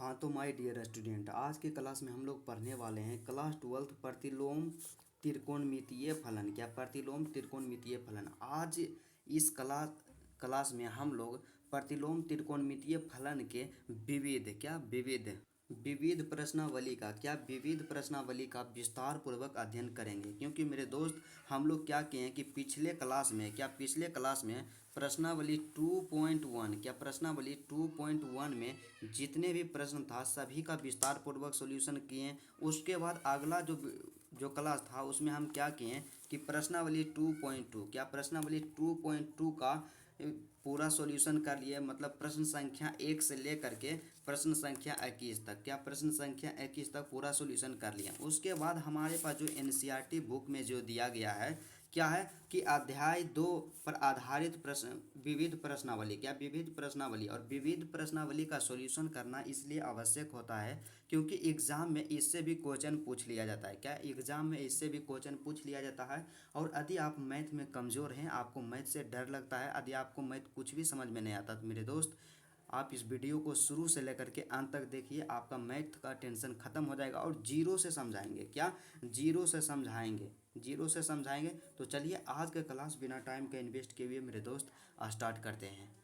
हाँ तो my dear student, आज की क्लास में हम लोग पढ़ने वाले हैं क्लास 12 प्रतिलोम त्रिकोणमितीय फलन। क्या प्रतिलोम त्रिकोणमितीय फलन। आज इस क्लास में हम लोग प्रतिलोम त्रिकोणमितीय फलन के विविध प्रश्नावली का विस्तार पूर्वक अध्ययन करेंगे। क्योंकि मेरे दोस्त, हम लोग क्या किए हैं कि पिछले क्लास में प्रश्नावली 2.1 में जितने भी प्रश्न था सभी का विस्तार पूर्वक सॉल्यूशन किए। उसके बाद अगला जो क्लास था उसमें हम क्या किए कि प्रश्नावली 2.2 का पूरा सॉल्यूशन कर लिए। मतलब प्रश्न संख्या 1 से लेकर के प्रश्न संख्या 21 तक, प्रश्न संख्या 21 तक पूरा सॉल्यूशन कर लिया। उसके बाद हमारे पास जो एनसीईआरटी बुक में जो दिया गया है क्या है कि अध्याय 2 पर आधारित विविध प्रश्नावली का सॉल्यूशन करना इसलिए आवश्यक होता है क्योंकि एग्जाम में इससे भी क्वेश्चन पूछ लिया जाता है। एग्जाम में इससे भी क्वेश्चन पूछ लिया जाता है। और यदि आप मैथ में कमज़ोर हैं, आपको मैथ से डर लगता है, यदि आपको मैथ कुछ भी समझ में नहीं आता, तो मेरे दोस्त आप इस वीडियो को शुरू से लेकर के अंत तक देखिए। आपका मैथ का टेंशन खत्म हो जाएगा और जीरो से समझाएंगे। जीरो से समझाएंगे। तो चलिए आज का क्लास बिना टाइम का इन्वेस्ट किए हुए मेरे दोस्त स्टार्ट करते हैं।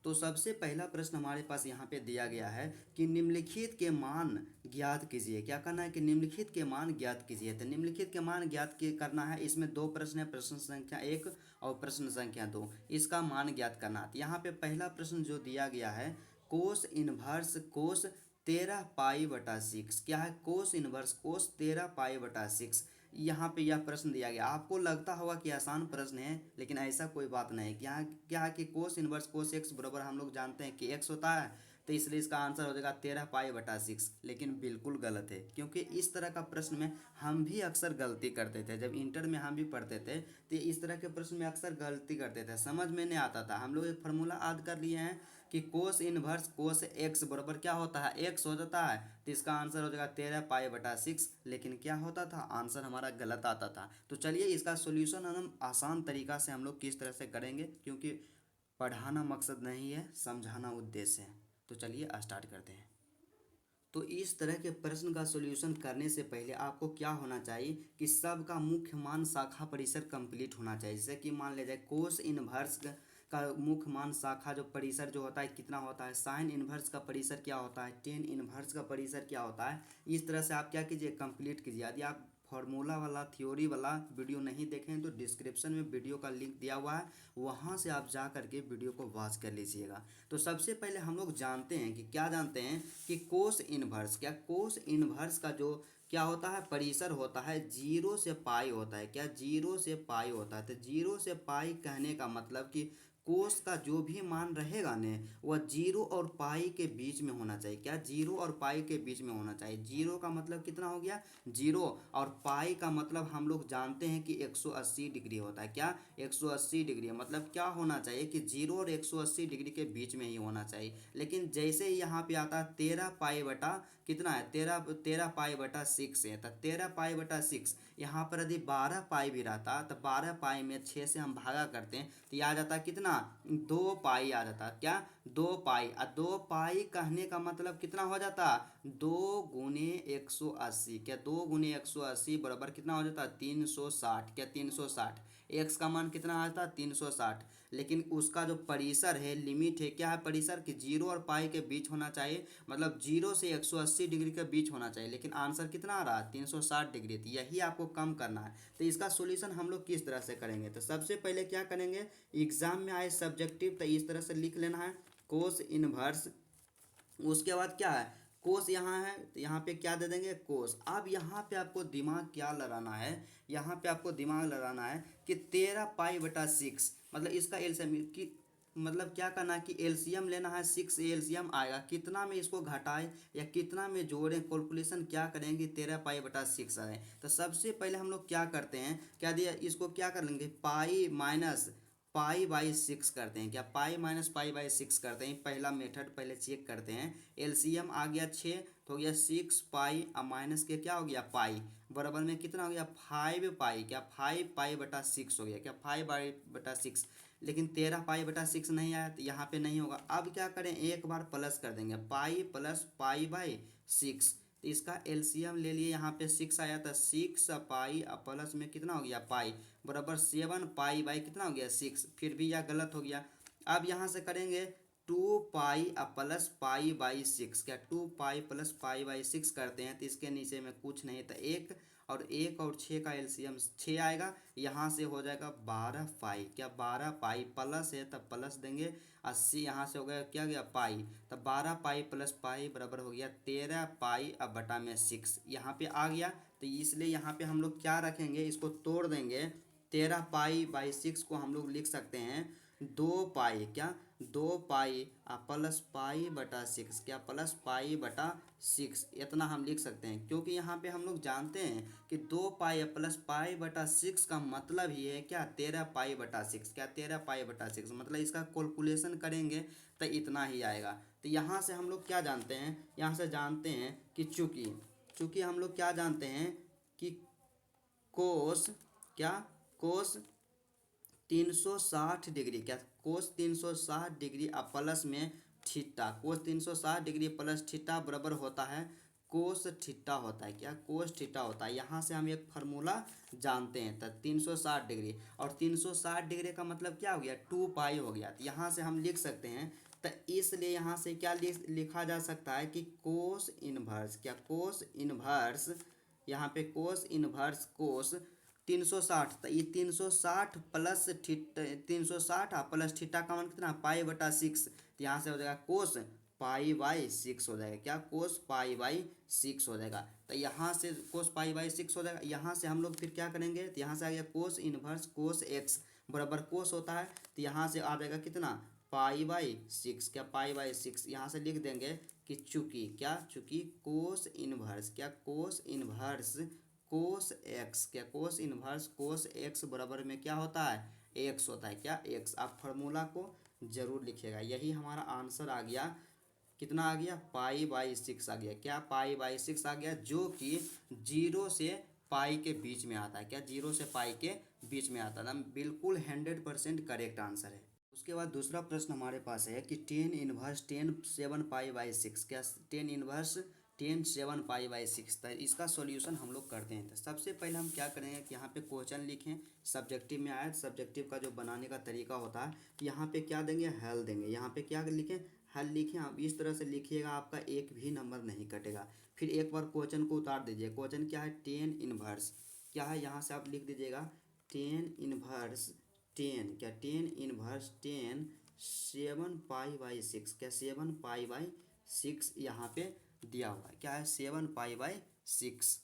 तो सबसे पहला प्रश्न हमारे पास यहाँ पे दिया गया है कि निम्नलिखित के मान ज्ञात कीजिए। क्या करना है कि निम्नलिखित के मान ज्ञात कीजिए। तो निम्नलिखित के मान करना है। इसमें दो प्रश्न है, प्रश्न संख्या 1 और प्रश्न संख्या 2। इसका मान ज्ञात करना है। तो यहाँ पे पहला प्रश्न जो दिया गया है, कोस इनवर्स कोस 13 पाई बटा 6। क्या है? कोस इनवर्स कोस 13 पाई बटा 6। यहाँ पे यह प्रश्न दिया गया। आपको लगता होगा कि आसान प्रश्न है, लेकिन ऐसा कोई बात नहीं। क्या है कि कोस इनवर्स कोस एक्स बराबर हम लोग जानते हैं कि एक्स होता है, तो इसलिए इसका आंसर हो जाएगा 13 पाई बटा 6। लेकिन बिल्कुल गलत है, क्योंकि इस तरह का प्रश्न में हम भी अक्सर गलती करते थे। जब इंटर में हम भी पढ़ते थे तो इस तरह के प्रश्न में अक्सर गलती करते थे, समझ में नहीं आता था। हम लोग एक फार्मूला याद कर लिए हैं कि कोस इनवर्स कोस एक्स बराबर क्या होता है, एक्स हो जाता है। तो इसका आंसर हो जाएगा 13 पाई बटा 6। लेकिन क्या होता था, आंसर हमारा गलत आता था। तो चलिए इसका सोल्यूशन हम आसान तरीका से हम लोग किस तरह से करेंगे, क्योंकि पढ़ाना मकसद नहीं है, समझाना उद्देश्य है। तो चलिए स्टार्ट करते हैं। तो इस तरह के प्रश्न का सॉल्यूशन करने से पहले आपको क्या होना चाहिए कि सबका मुख्य मान शाखा परिसर कंप्लीट होना चाहिए। जैसे कि मान लिया जाए कोस इनवर्स का मुख्य मान शाखा जो परिसर जो होता है कितना होता है, साइन इनवर्स का परिसर क्या होता है, टेन इनवर्स का परिसर क्या होता है। इस तरह से आप क्या कीजिए, कंप्लीट कीजिए। यदि आप फार्मूला वाला थ्योरी वाला वीडियो नहीं देखें तो डिस्क्रिप्शन में वीडियो का लिंक दिया हुआ है, वहाँ से आप जा करके वीडियो को वॉच कर लीजिएगा। तो सबसे पहले हम लोग जानते हैं कि क्या जानते हैं कि कोस इनवर्स, क्या कोस इनवर्स का जो क्या होता है परिसर होता है 0 से पाई होता है। क्या 0 से पाई होता है। तो 0 से पाई कहने का मतलब कि कोस का जो भी मान रहेगा ने वह 0 और पाई के बीच में होना चाहिए। क्या 0 और पाई के बीच में होना चाहिए। 0 का मतलब कितना हो गया 0, और पाई का मतलब हम लोग जानते हैं कि 180 डिग्री होता है। क्या 180 डिग्री मतलब क्या होना चाहिए कि 0 और 180 डिग्री के बीच में ही होना चाहिए। लेकिन जैसे ही यहाँ पे आता है 13 पाई बटा कितना है, 13 पाई बटा 6 है। तो 13 पाई बटा 6 यहाँ पर यदि 12 पाई भी रहता तो 12 पाई में 6 से हम भागा करते हैं तो यह आ जाता कितना 2 पाई आ जाता। क्या 2 पाई, और 2 पाई कहने का मतलब कितना हो जाता 2 गुने 180। क्या 2 गुने 180 बराबर कितना हो जाता 360। क्या 360। एक्स का मान कितना आता 360। लेकिन उसका जो परिसर है, लिमिट है, क्या है परिसर कि 0 और पाई के बीच होना चाहिए। मतलब 0 से 180 डिग्री के बीच होना चाहिए। लेकिन आंसर कितना आ रहा है 360 डिग्री। तो यही आपको कम करना है। तो इसका सॉल्यूशन हम लोग किस तरह से करेंगे। तो सबसे पहले क्या करेंगे, एग्जाम में आए सब्जेक्टिव, तो इस तरह से लिख लेना है कोस इनवर्स। उसके बाद क्या है कोस यहाँ है, तो यहाँ पे क्या दे देंगे कोस। अब यहाँ पे आपको दिमाग क्या लगाना है, यहाँ पे आपको दिमाग लगाना है कि 13 पाई बटा 6 मतलब इसका एलसीएम की मतलब क्या करना है कि एलसीएम लेना है। 6 एलसीएम आएगा कितना में इसको घटाए या कितना में जोड़ें, कैलकुलेशन क्या करेंगे 13 पाई बटा 6 आए। तो सबसे पहले हम लोग क्या करते हैं, क्या दिया इसको क्या कर लेंगे पाई माइनस पाई बाई 6 करते हैं। क्या पाई माइनस पाई बाई 6 करते हैं। पहला मेथड पहले चेक करते हैं। एलसीएम आ गया 6 तो हो गया 6 पाई और माइनस के क्या हो गया पाई, बराबर में कितना हो गया 5 पाई। क्या 5 पाई बटा 6 हो गया। क्या 5 पाई बटा 6। लेकिन 13 पाई/6 नहीं आया तो यहाँ पे नहीं होगा। अब क्या करें, एक बार प्लस कर देंगे, पाई प्लस पाई/6, तो इसका एलसीएम ले लिए, यहाँ पे 6 आया था, 6 पाई प्लस में कितना हो गया पाई बराबर 7 पाई कितना हो गया 6, फिर भी यह गलत हो गया। अब यहाँ से करेंगे 2 पाई प्लस पाई/6, क्या 2 पाई प्लस पाई/6 करते हैं तो इसके नीचे में कुछ नहीं था, एक और 6 का एलसीएम 6 आएगा, यहाँ से हो जाएगा 12 पाई, क्या 12 पाई प्लस है तब प्लस देंगे, 80 यहाँ से हो गया क्या गया पाई, तब 12 पाई प्लस पाई बराबर हो गया 13 पाई अब बटा में 6 यहाँ पे आ गया। तो इसलिए यहाँ पे हम लोग क्या रखेंगे, इसको तोड़ देंगे, 13 पाई/6 को हम लोग लिख सकते हैं 2 पाई, क्या 2 पाई प्लस पाई/6, क्या प्लस पाई/6, इतना हम लिख सकते हैं, क्योंकि यहाँ पे हम लोग जानते हैं कि 2 पाई प्लस पाई/6 का मतलब ही है क्या 13 पाई/6, क्या 13 पाई/6, मतलब इसका कैलकुलेशन करेंगे तो इतना ही आएगा। तो यहाँ से हम लोग क्या जानते हैं, यहाँ से जानते हैं कि चूँकि हम लोग क्या जानते हैं कि कोस, क्या कोस 360 डिग्री, क्या कोस 360 डिग्री अब प्लस में थीटा, कोस 360 डिग्री प्लस थीटा बराबर होता है कोस थीटा होता है, क्या कोस थीटा होता है। यहाँ से हम एक फार्मूला जानते हैं, तो 360 डिग्री और 360 डिग्री का मतलब क्या हो गया 2 पाई हो गया, तो यहाँ से हम लिख सकते हैं। तो इसलिए यहाँ से क्या लिखा जा सकता है कि कोस इनवर्स, क्या कोस इनवर्स, यहाँ पे कोस इनवर्स कोस 360, तो ये 360 प्लस थीटा, 360 प्लस थीटा का मान कितना पाई/6, तो यहाँ से हो जाएगा कोस पाई/6 हो जाएगा, क्या कोस पाई/6 हो जाएगा। तो यहाँ से कोस पाई/6 हो जाएगा। यहाँ से हम लोग फिर क्या करेंगे, तो यहाँ से आ गया कोस इनवर्स कोस एक्स बराबर कोस होता है, तो यहाँ से आ जाएगा कितना पाई/6, क्या पाई/6, यहाँ से लिख देंगे कि चूँकि कोस इनवर्स, क्या कोस इनवर्स कोस एक्स, क्या कोस इनवर्स कोस एक्स बराबर में क्या होता है एक्स होता है, क्या एक्स। आप फार्मूला को जरूर लिखिएगा। यही हमारा आंसर आ गया, कितना आ गया पाई/6 आ गया, क्या पाई/6 आ गया, जो कि 0 से पाई के बीच में आता है, क्या 0 से पाई के बीच में आता है, बिल्कुल 100% करेक्ट आंसर है। उसके बाद दूसरा प्रश्न हमारे पास है कि 10 7 पाई/6, क्या 10 पाई/6, तो इसका सॉल्यूशन हम लोग करते हैं। तो सबसे पहले हम क्या करेंगे कि यहाँ पे क्वेश्चन लिखें, सब्जेक्टिव में आया, सब्जेक्टिव का जो बनाने का तरीका होता है, यहाँ पे क्या देंगे हल देंगे, यहाँ पे क्या लिखें हल लिखें। आप इस तरह से लिखिएगा, आपका एक भी नंबर नहीं कटेगा। फिर एक बार क्वेश्चन को उतार दीजिए, क्वेश्चन क्या है 10 इनवर्स, क्या है यहाँ से आप लिख दीजिएगा 10 इनवर्स 10, क्या 10 इनवर्स 10 7 पाई/6, क्या 7 पाई/6 यहाँ पे दिया हुआ है, क्या है 7 पाई/6।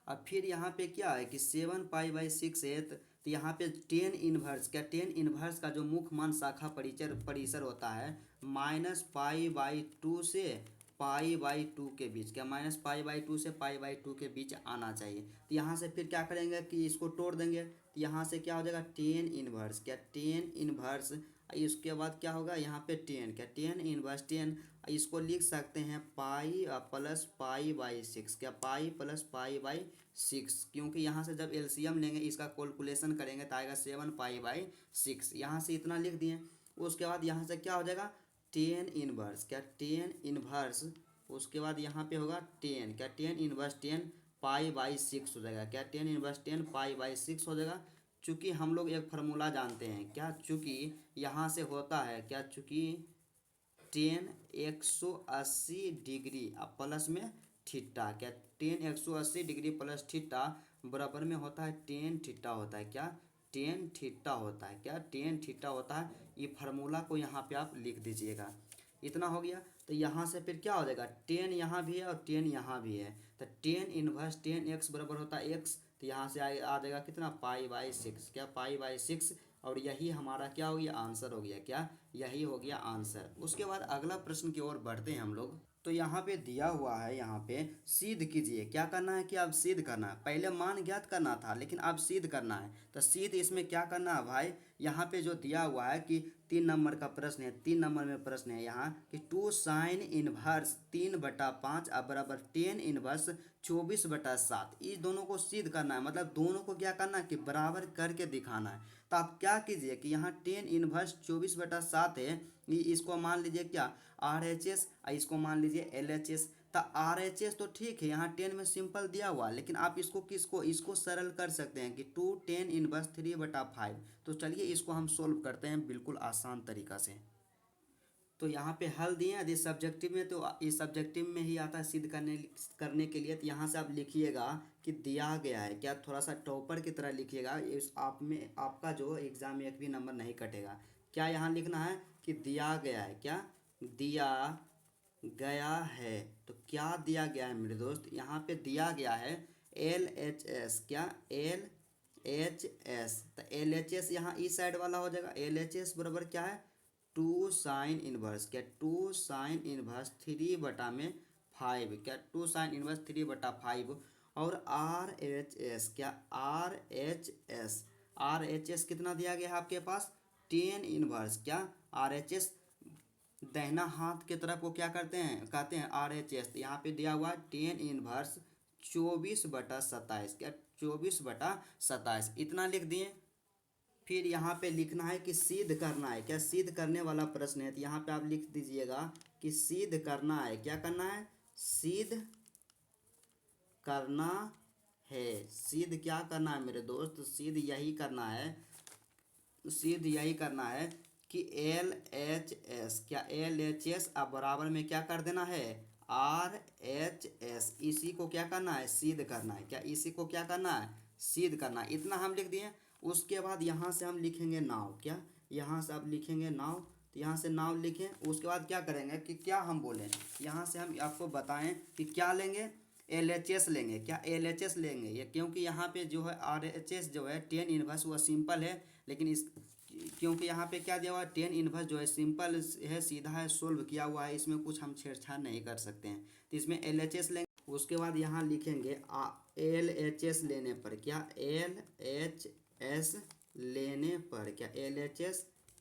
अब फिर यहाँ पे क्या है कि 7 पाई/6 है, तो यहाँ पे 10 इनवर्स, क्या 10 इनवर्स का जो मुख्य मान शाखा परिसर होता है -पाई/2 से पाई/2 के बीच, क्या -पाई/2 से पाई/2 के बीच आना चाहिए। तो यहाँ से फिर क्या करेंगे कि इसको तोड़ देंगे, तो यहाँ से क्या हो जाएगा 10 इनवर्स, क्या 10 इनवर्स, इसके बाद क्या होगा यहाँ पे 10, क्या 10 इनवर्स 10, इसको लिख सकते हैं पाई प्लस पाई/6, क्या पाई प्लस पाई/6, क्योंकि यहाँ से जब एलसीएम लेंगे इसका कैलकुलेशन करेंगे तो आएगा 7 पाई/6, यहाँ से इतना लिख दिए। उसके बाद यहाँ से क्या हो जाएगा 10 इनवर्स, क्या 10 इनवर्स, उसके बाद यहाँ पे होगा 10, क्या 10 इनवर्स 10 पाई/6 हो जाएगा, क्या 10 इनवर्स 10 पाई/6 हो जाएगा। चूँकि हम लोग एक फार्मूला जानते हैं, क्या चूँकि यहाँ से होता है, क्या चूँकि 10 180 डिग्री प्लस में थीटा, क्या 10 180 डिग्री प्लस थीटा बराबर में होता है 10 थीटा होता है, क्या 10 थीटा होता है, क्या 10 थीटा होता है। ये फार्मूला को यहाँ पे आप लिख दीजिएगा, इतना हो गया। तो यहाँ से फिर क्या हो जाएगा 10 यहाँ भी है और 10 यहाँ भी है, तो 10 इनवर्स 10 x बराबर होता है x, तो यहाँ से आ जाएगा कितना पाई/6, क्या पाई/6, और यही हमारा क्या हो गया आंसर हो गया, क्या यही हो गया आंसर। उसके बाद अगला प्रश्न की ओर बढ़ते हैं हम लोग। तो यहाँ पे दिया हुआ है, यहाँ पे सिद्ध कीजिए, क्या करना है कि अब सिद्ध करना है, पहले मान ज्ञात करना था लेकिन अब सिद्ध करना है। तो सिद्ध इसमें क्या करना है भाई यहाँ पे जो दिया हुआ है कि 3 नंबर का प्रश्न है, 3 नंबर में प्रश्न है यहाँ कि 2 sin 1 3/5 बराबर 10 इनवर्स 24/7। इस दोनों को सिद्ध करना है, मतलब दोनों को क्या करना है कि बराबर करके दिखाना है। तो आप क्या कीजिए कि यहाँ 10 इनवर्स 24/7 है, इसको मान लीजिए क्या RHS, इसको मान लीजिए LHS। तो RHS तो ठीक है, यहाँ 10 में सिंपल दिया हुआ, लेकिन आप इसको सरल कर सकते हैं कि 2 10 इनवर्स 3/5। तो चलिए इसको हम सोल्व करते हैं बिल्कुल आसान तरीका से। तो यहाँ पे हल दिए हैं, यदि सब्जेक्टिव में तो इस सब्जेक्टिव में ही आता है सिद्ध करने के लिए। तो यहाँ से आप लिखिएगा कि दिया गया है, क्या थोड़ा सा टॉपर की तरह लिखिएगा, इस आप में आपका जो एग्जाम में एक भी नंबर नहीं कटेगा। क्या यहाँ लिखना है कि दिया गया है, क्या दिया गया है। तो क्या दिया गया है मेरे दोस्त, यहाँ पे दिया गया है LHS, क्या LHS। तो LHS यहाँ इस साइड वाला हो जाएगा। LHS बराबर क्या है 2 sin 1, क्या 2 sin 1 3/5, क्या 2 sin 1 3/5। और RHS, क्या RHS कितना दिया गया है आपके पास 10 इनवर्स, क्या RHS दाहिना हाथ के तरफ को क्या करते हैं कहते हैं RHS। तो यहाँ पे दिया हुआ 10 इनवर्स 24/27, क्या 24/27 इतना लिख दिए। फिर यहाँ पे लिखना है कि सिद्ध करना है, क्या सिद्ध करने वाला प्रश्न है। तो यहाँ पे आप लिख दीजिएगा कि सिद्ध करना है, क्या करना है सिद्ध करना है। सिद्ध क्या करना है मेरे दोस्त, सिद्ध यही करना है, सिद्ध यही करना है कि LHS, क्या LHS अब बराबर में क्या कर देना है RHS। इसी को क्या करना है सिद्ध करना है, क्या इसी को क्या करना है सिद्ध करना है। इतना हम लिख दिए। उसके बाद यहाँ से हम लिखेंगे नाव, क्या यहाँ से आप लिखेंगे नाव। तो यहाँ से नाव लिखें, उसके बाद क्या करेंगे कि क्या हम बोलें, यहाँ से हम आपको बताएं कि क्या लेंगे LHS लेंगे, क्या LHS लेंगे ये, क्योंकि यहाँ पे जो है RHS जो है 10 इनवर्स वो सिंपल है, लेकिन इस क्योंकि यहाँ पे क्या दिया हुआ है 10 इनवर्स जो है सिंपल है, सीधा है, सोल्व किया हुआ है, इसमें कुछ हम छेड़छाड़ नहीं कर सकते हैं। तो इसमें LHS लेंगे। उसके बाद यहाँ लिखेंगे LHS लेने पर, क्या LHS लेने पर, क्या LHS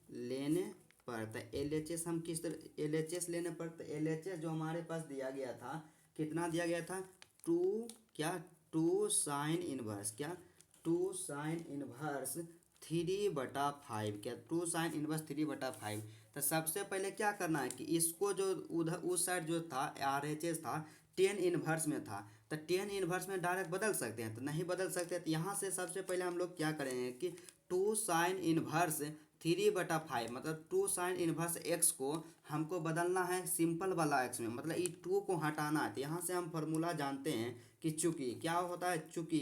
लेने पर। तो LHS हम किस तरह LHS लेने पर, तो LHS जो हमारे पास दिया गया था कितना दिया गया था 2, क्या 2 sin 1, क्या 2 sin 1 3/5, क्या 2 sin 1 3/5। तो सबसे पहले क्या करना है कि इसको जो उधर उस साइड जो था RHS था 10 इनवर्स में था, तो 10 इनवर्स में डायरेक्ट बदल सकते हैं, तो नहीं बदल सकते। तो यहाँ से सबसे पहले हम लोग क्या करेंगे कि 2 sin 1 3/5, मतलब 2 sin 1 x को हमको बदलना है सिंपल वाला x में, मतलब ये 2 को हटाना है। तो यहाँ से हम फॉर्मूला जानते हैं कि चूंकि क्या होता है, चूंकि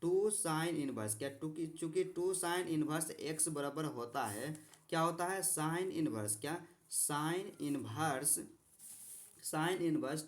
2 sin 1, क्या चूंकि 2 sin 1 x बराबर होता है, क्या होता है sin 1, क्या sin 1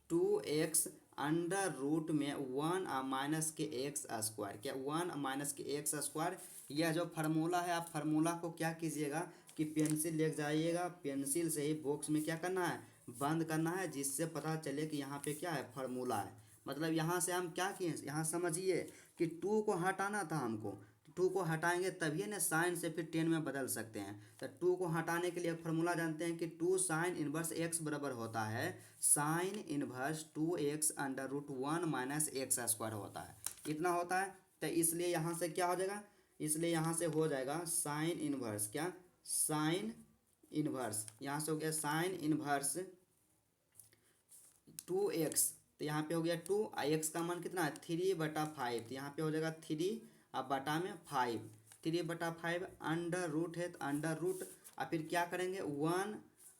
2x अंडर रूट में 1 माइनस के एक्स स्क्वायर, क्या 1 माइनस के एक्स स्क्वायर। यह जो फार्मूला है, आप फार्मूला को क्या कीजिएगा कि पेंसिल ले जाइएगा, पेंसिल से ही बॉक्स में क्या करना है बंद करना है, जिससे पता चले कि यहाँ पे क्या है फार्मूला है। मतलब यहाँ से हम क्या किए, यहाँ समझिए कि 2 को हटाना था हमको, 2 को हटाएंगे तभी ना साइन से फिर 10 में बदल सकते हैं। तो 2 को हटाने के लिए फार्मूला जानते हैं कि 2 sin 1 x बराबर होता है sin 1 2x under root 1 minus x square होता है, इतना होता है। तो इसलिए यहाँ से क्या हो जाएगा, इसलिए यहाँ से हो जाएगा sin 1, क्या sin 1, यहाँ से हो गया sin 1 2x। तो यहाँ पे हो गया 2, x का मान कितना है 3/5। तो यहाँ पे हो जाएगा 3 अब बटा में 5, 3/5 अंडर रूट है, तो अंडर रूट और फिर क्या करेंगे 1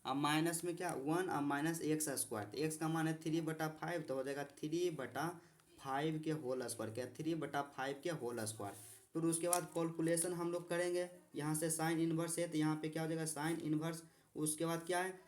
अब माइनस में क्या 1 अब माइनस एक्स स्क्वायर। तो एक्स का मान है 3/5, तो हो जाएगा 3/5 के होल स्क्वायर, क्या 3/5 के होल स्क्वायर। फिर उसके बाद कैलकुलेशन हम लोग करेंगे, यहाँ से sin 1 है, तो यहाँ पे क्या हो जाएगा sin 1। उसके बाद क्या है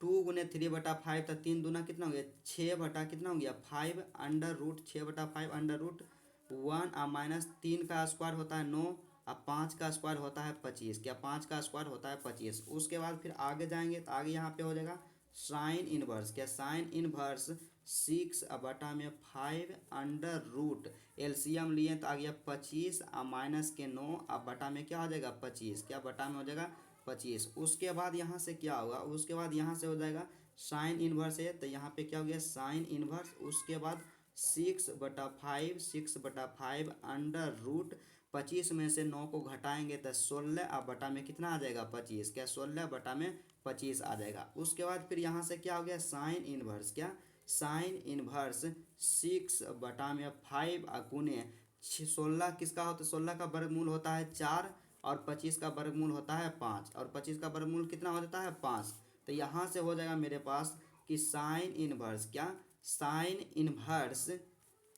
2 गुने 3/5, तो 3 दूना कितना हो गया 6 बटा कितना हो गया 5 अंडर रूट 6/5 अंडर रूट 1 और माइनस 3 का स्क्वायर होता है 9 और 5 का स्क्वायर होता है 25, क्या 5 का स्क्वायर होता है 25। उसके बाद फिर आगे जाएंगे तो आगे यहाँ पे हो जाएगा साइन इनवर्स, क्या sine inverse 6/5 under root, LCM लिए तो आ गया 25 माइनस के 9 अब बटा में क्या हो जाएगा 25, क्या बटा में हो जाएगा 25। उसके बाद यहाँ से क्या होगा, उसके बाद यहाँ से हो जाएगा साइन इनवर्स है तो यहाँ पे क्या हो गया साइन इनवर्स, उसके बाद 6/5 अंडर रूट 25 में से 9 को घटाएंगे तो 16 अब बटा में कितना आ जाएगा 25, क्या 16 बटा में 25 आ जाएगा। उसके बाद फिर यहाँ से क्या हो गया साइन इनवर्स, क्या साइन इनवर्स 6/5 गुने 16 किसका होता है, 16 का वर्गमूल होता है 4 और 25 का वर्गमूल होता है 5 और 25 का वर्गमूल कितना हो जाता है 5। तो यहाँ से हो जाएगा मेरे पास कि साइन इनवर्स, क्या साइन इनवर्स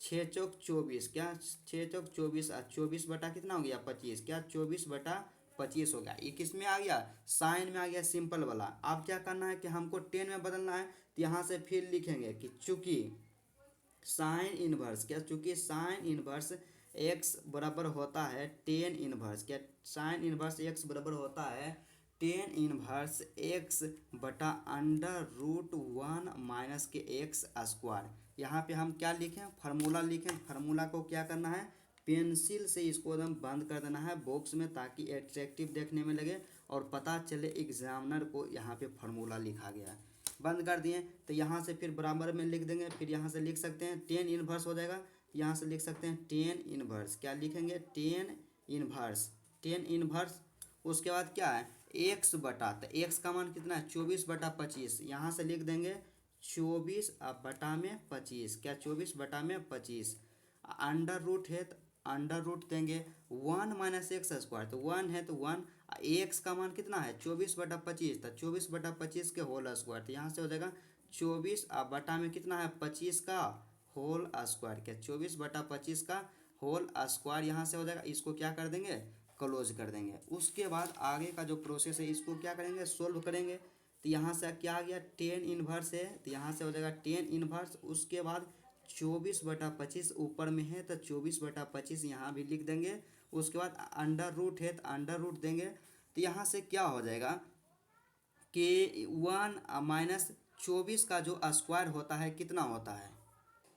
6 चौक 24, क्या 6 चौक 24 और 24 बटा कितना हो गया 25, क्या 24/25 हो गया। ये किस में आ गया साइन में आ गया सिंपल वाला। अब क्या करना है कि हमको 10 में बदलना है तो यहाँ से फिर लिखेंगे कि चूंकि साइन इनवर्स, क्या चूंकि साइन इनवर्स एक्स बराबर होता है 10 इनवर्स, क्या साइन इनवर्स एक्स बराबर होता है 10 इनवर्स एक्स बटा अंडर रूट 1 माइनस के एक्स स्क्वायर। यहाँ पे हम क्या लिखें फार्मूला लिखें, फार्मूला को क्या करना है पेंसिल से इसको एकदम बंद कर देना है बॉक्स में ताकि एट्रैक्टिव देखने में लगे और पता चले एग्जामिनर को यहाँ पे फार्मूला लिखा गया है। बंद कर दिए तो यहाँ से फिर बराबर में लिख देंगे, फिर यहाँ से लिख सकते हैं 10 इनवर्स हो जाएगा, यहाँ से लिख सकते हैं 10 इनवर्स, क्या लिखेंगे 10 इनवर्स 10 इनवर्स। उसके बाद क्या है एक्स बटा, तो एक्स का मान कितना है 24/25, यहाँ से लिख देंगे 24 बटा में 25, क्या 24 बटा में 25। अंडर रूट है तो अंडर रूट देंगे 1 माइनस एक्स स्क्वायर, तो 1 है तो 1, एक्स का मान कितना है 24/25, तो 24/25 के होल स्क्वायर, तो यहाँ से हो जाएगा 24 बटा में कितना है 25 का होल स्क्वायर, क्या 24/25 का होल स्क्वायर यहाँ से हो जाएगा। इसको क्या कर देंगे क्लोज कर देंगे। उसके बाद आगे का जो प्रोसेस है इसको क्या करेंगे सोल्व करेंगे। तो यहाँ से क्या आ गया 10 इनवर्स है तो यहाँ से हो जाएगा 10 इनवर्स। उसके बाद 24/25 ऊपर में है तो 24/25 यहाँ भी लिख देंगे। उसके बाद अंडर रूट है तो अंडर रूट देंगे, तो यहाँ से क्या हो जाएगा कि 1 माइनस 24 का जो स्क्वायर होता है कितना होता है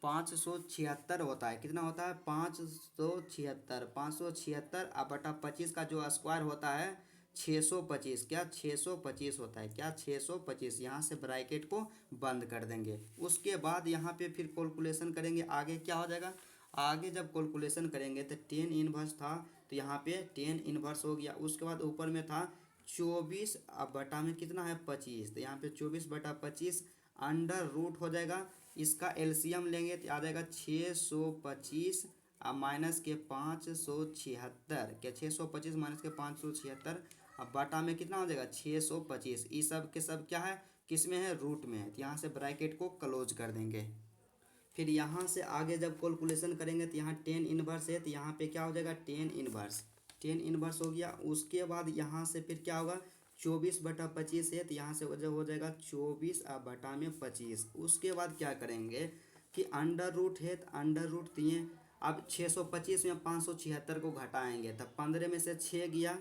576 होता है, कितना होता है 576, 576 बटा 25 का जो स्क्वायर होता है 625, क्या 625 होता है, क्या 625। यहाँ से ब्रैकेट को बंद कर देंगे। उसके बाद यहाँ पे फिर कैलकुलेशन करेंगे, आगे क्या हो जाएगा, आगे जब कैलकुलेशन करेंगे तो 10 इनवर्स था तो यहाँ पे 10 इनवर्स हो गया। उसके बाद ऊपर में था 24 बटा में कितना है 25, तो यहाँ पे 24/25 अंडर रूट हो जाएगा। इसका एलसीएम लेंगे तो आ जाएगा 625 माइनस के 576, क्या 625 माइनस के 576 अब बटा में कितना हो जाएगा 625। ये सब के सब क्या है किस में है रूट में है, तो यहाँ से ब्रैकेट को क्लोज कर देंगे। फिर यहाँ से आगे जब कैलकुलेशन करेंगे तो यहाँ 10 इनवर्स है तो यहाँ पे क्या हो जाएगा 10 इनवर्स हो गया। उसके बाद यहाँ से फिर क्या होगा 24/25 है तो यहाँ से हो जाएगा 24 बटा में 25। उसके बाद क्या करेंगे कि अंडर रूट है तो अंडर रूट दिए, अब 625 में 576 को घटाएंगे तब 15 में से 6 गया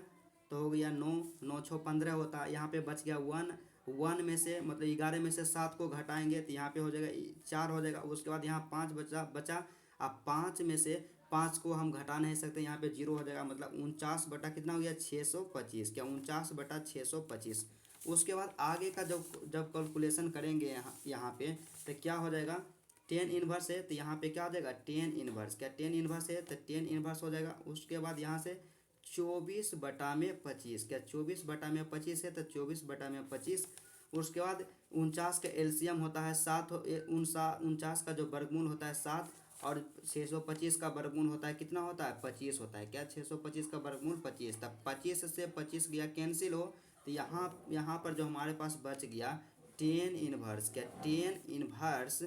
तो हो गया 9, 9 6 15 होता है। यहाँ पे बच गया 1 में से मतलब 11 में से 7 को घटाएंगे तो यहाँ पे हो जाएगा 4 हो जाएगा। उसके बाद यहाँ 5 बचा अब 5 में से 5 को हम घटा नहीं सकते, यहाँ पे 0 हो जाएगा मतलब 49 बटा कितना हो गया 625, क्या 49/625। उसके बाद आगे का जब कैलकुलेशन करेंगे यहाँ पे तो क्या हो जाएगा 10 इनवर्स है तो यहाँ पे क्या हो जाएगा 10 इनवर्स, क्या 10 इनवर्स है तो 10 इनवर्स हो जाएगा। उसके बाद यहाँ से 24/25, क्या 24/25 है तो 24/25। उसके बाद 49 का एलसीएम होता है 7, 49 का जो वर्गमूल होता है 7 और 625 का वर्गमूल होता है कितना होता है 25 होता है, क्या 625 का वर्गमूल 25। तब 25 से 25 गया कैंसिल हो तो यहाँ पर जो हमारे पास बच गया 10 इनवर्स, क्या 10 इनवर्स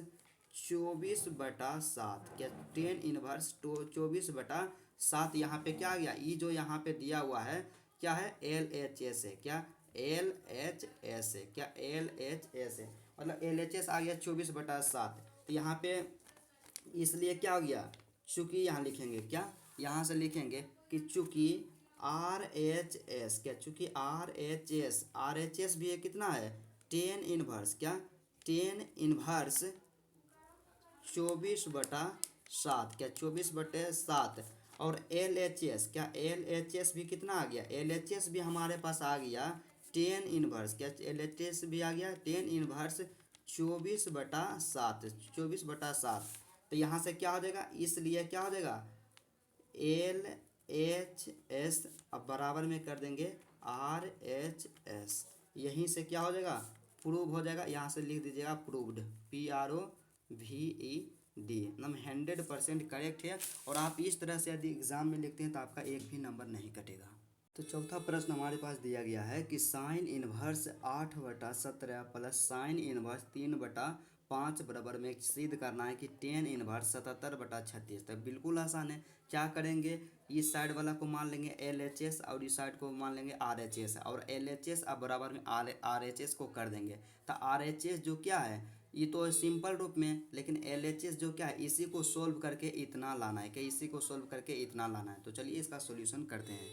24/7, क्या 10 इनवर्स 24/7। यहाँ पे क्या आ गया ये जो यहाँ पे दिया हुआ है क्या है LHS है, क्या LHS है, क्या LHS है मतलब LHS आ गया 24/7। तो यहाँ पे इसलिए क्या हो गया चूंकि यहाँ लिखेंगे क्या यहाँ से लिखेंगे कि चूंकि RHS, क्या चूंकि RHS भी है कितना है टेन इनवर्स क्या, टेन इनवर्स 24/7 क्या, 24/7। और एल एच एस क्या, एल एच एस भी कितना आ गया, एल एच एस भी हमारे पास आ गया टेन इनवर्स क्या, एल एच एस भी आ गया टेन इनवर्स 24/7, 24/7। तो यहाँ से क्या हो जाएगा, इसलिए क्या हो जाएगा, एल एच एस अब बराबर में कर देंगे आर एच एस। यहीं से क्या हो जाएगा, प्रूव हो जाएगा। यहाँ से लिख दीजिएगा प्रूव्ड, PROVED, मतलब 100% करेक्ट है। और आप इस तरह से यदि एग्जाम में लिखते हैं तो आपका एक भी नंबर नहीं कटेगा। तो चौथा प्रश्न हमारे पास दिया गया है कि sine inverse 8/17 plus sine inverse 3/5 बराबर में सिद्ध करना है कि टेन इनवर्स 77/36। तो बिल्कुल आसान है। क्या करेंगे, इस साइड वाला को मान लेंगे एल एच एस और इस साइड को मान लेंगे आर एच एस, और एल एच एस अब बराबर में आर एच एस को कर देंगे। तो आर एच एस जो क्या है, ये तो सिंपल रूप में, लेकिन एल एच एस जो क्या है, इसी को सोल्व करके इतना लाना है, क्या इसी को सोल्व करके इतना लाना है। तो चलिए इसका सोल्यूशन करते हैं।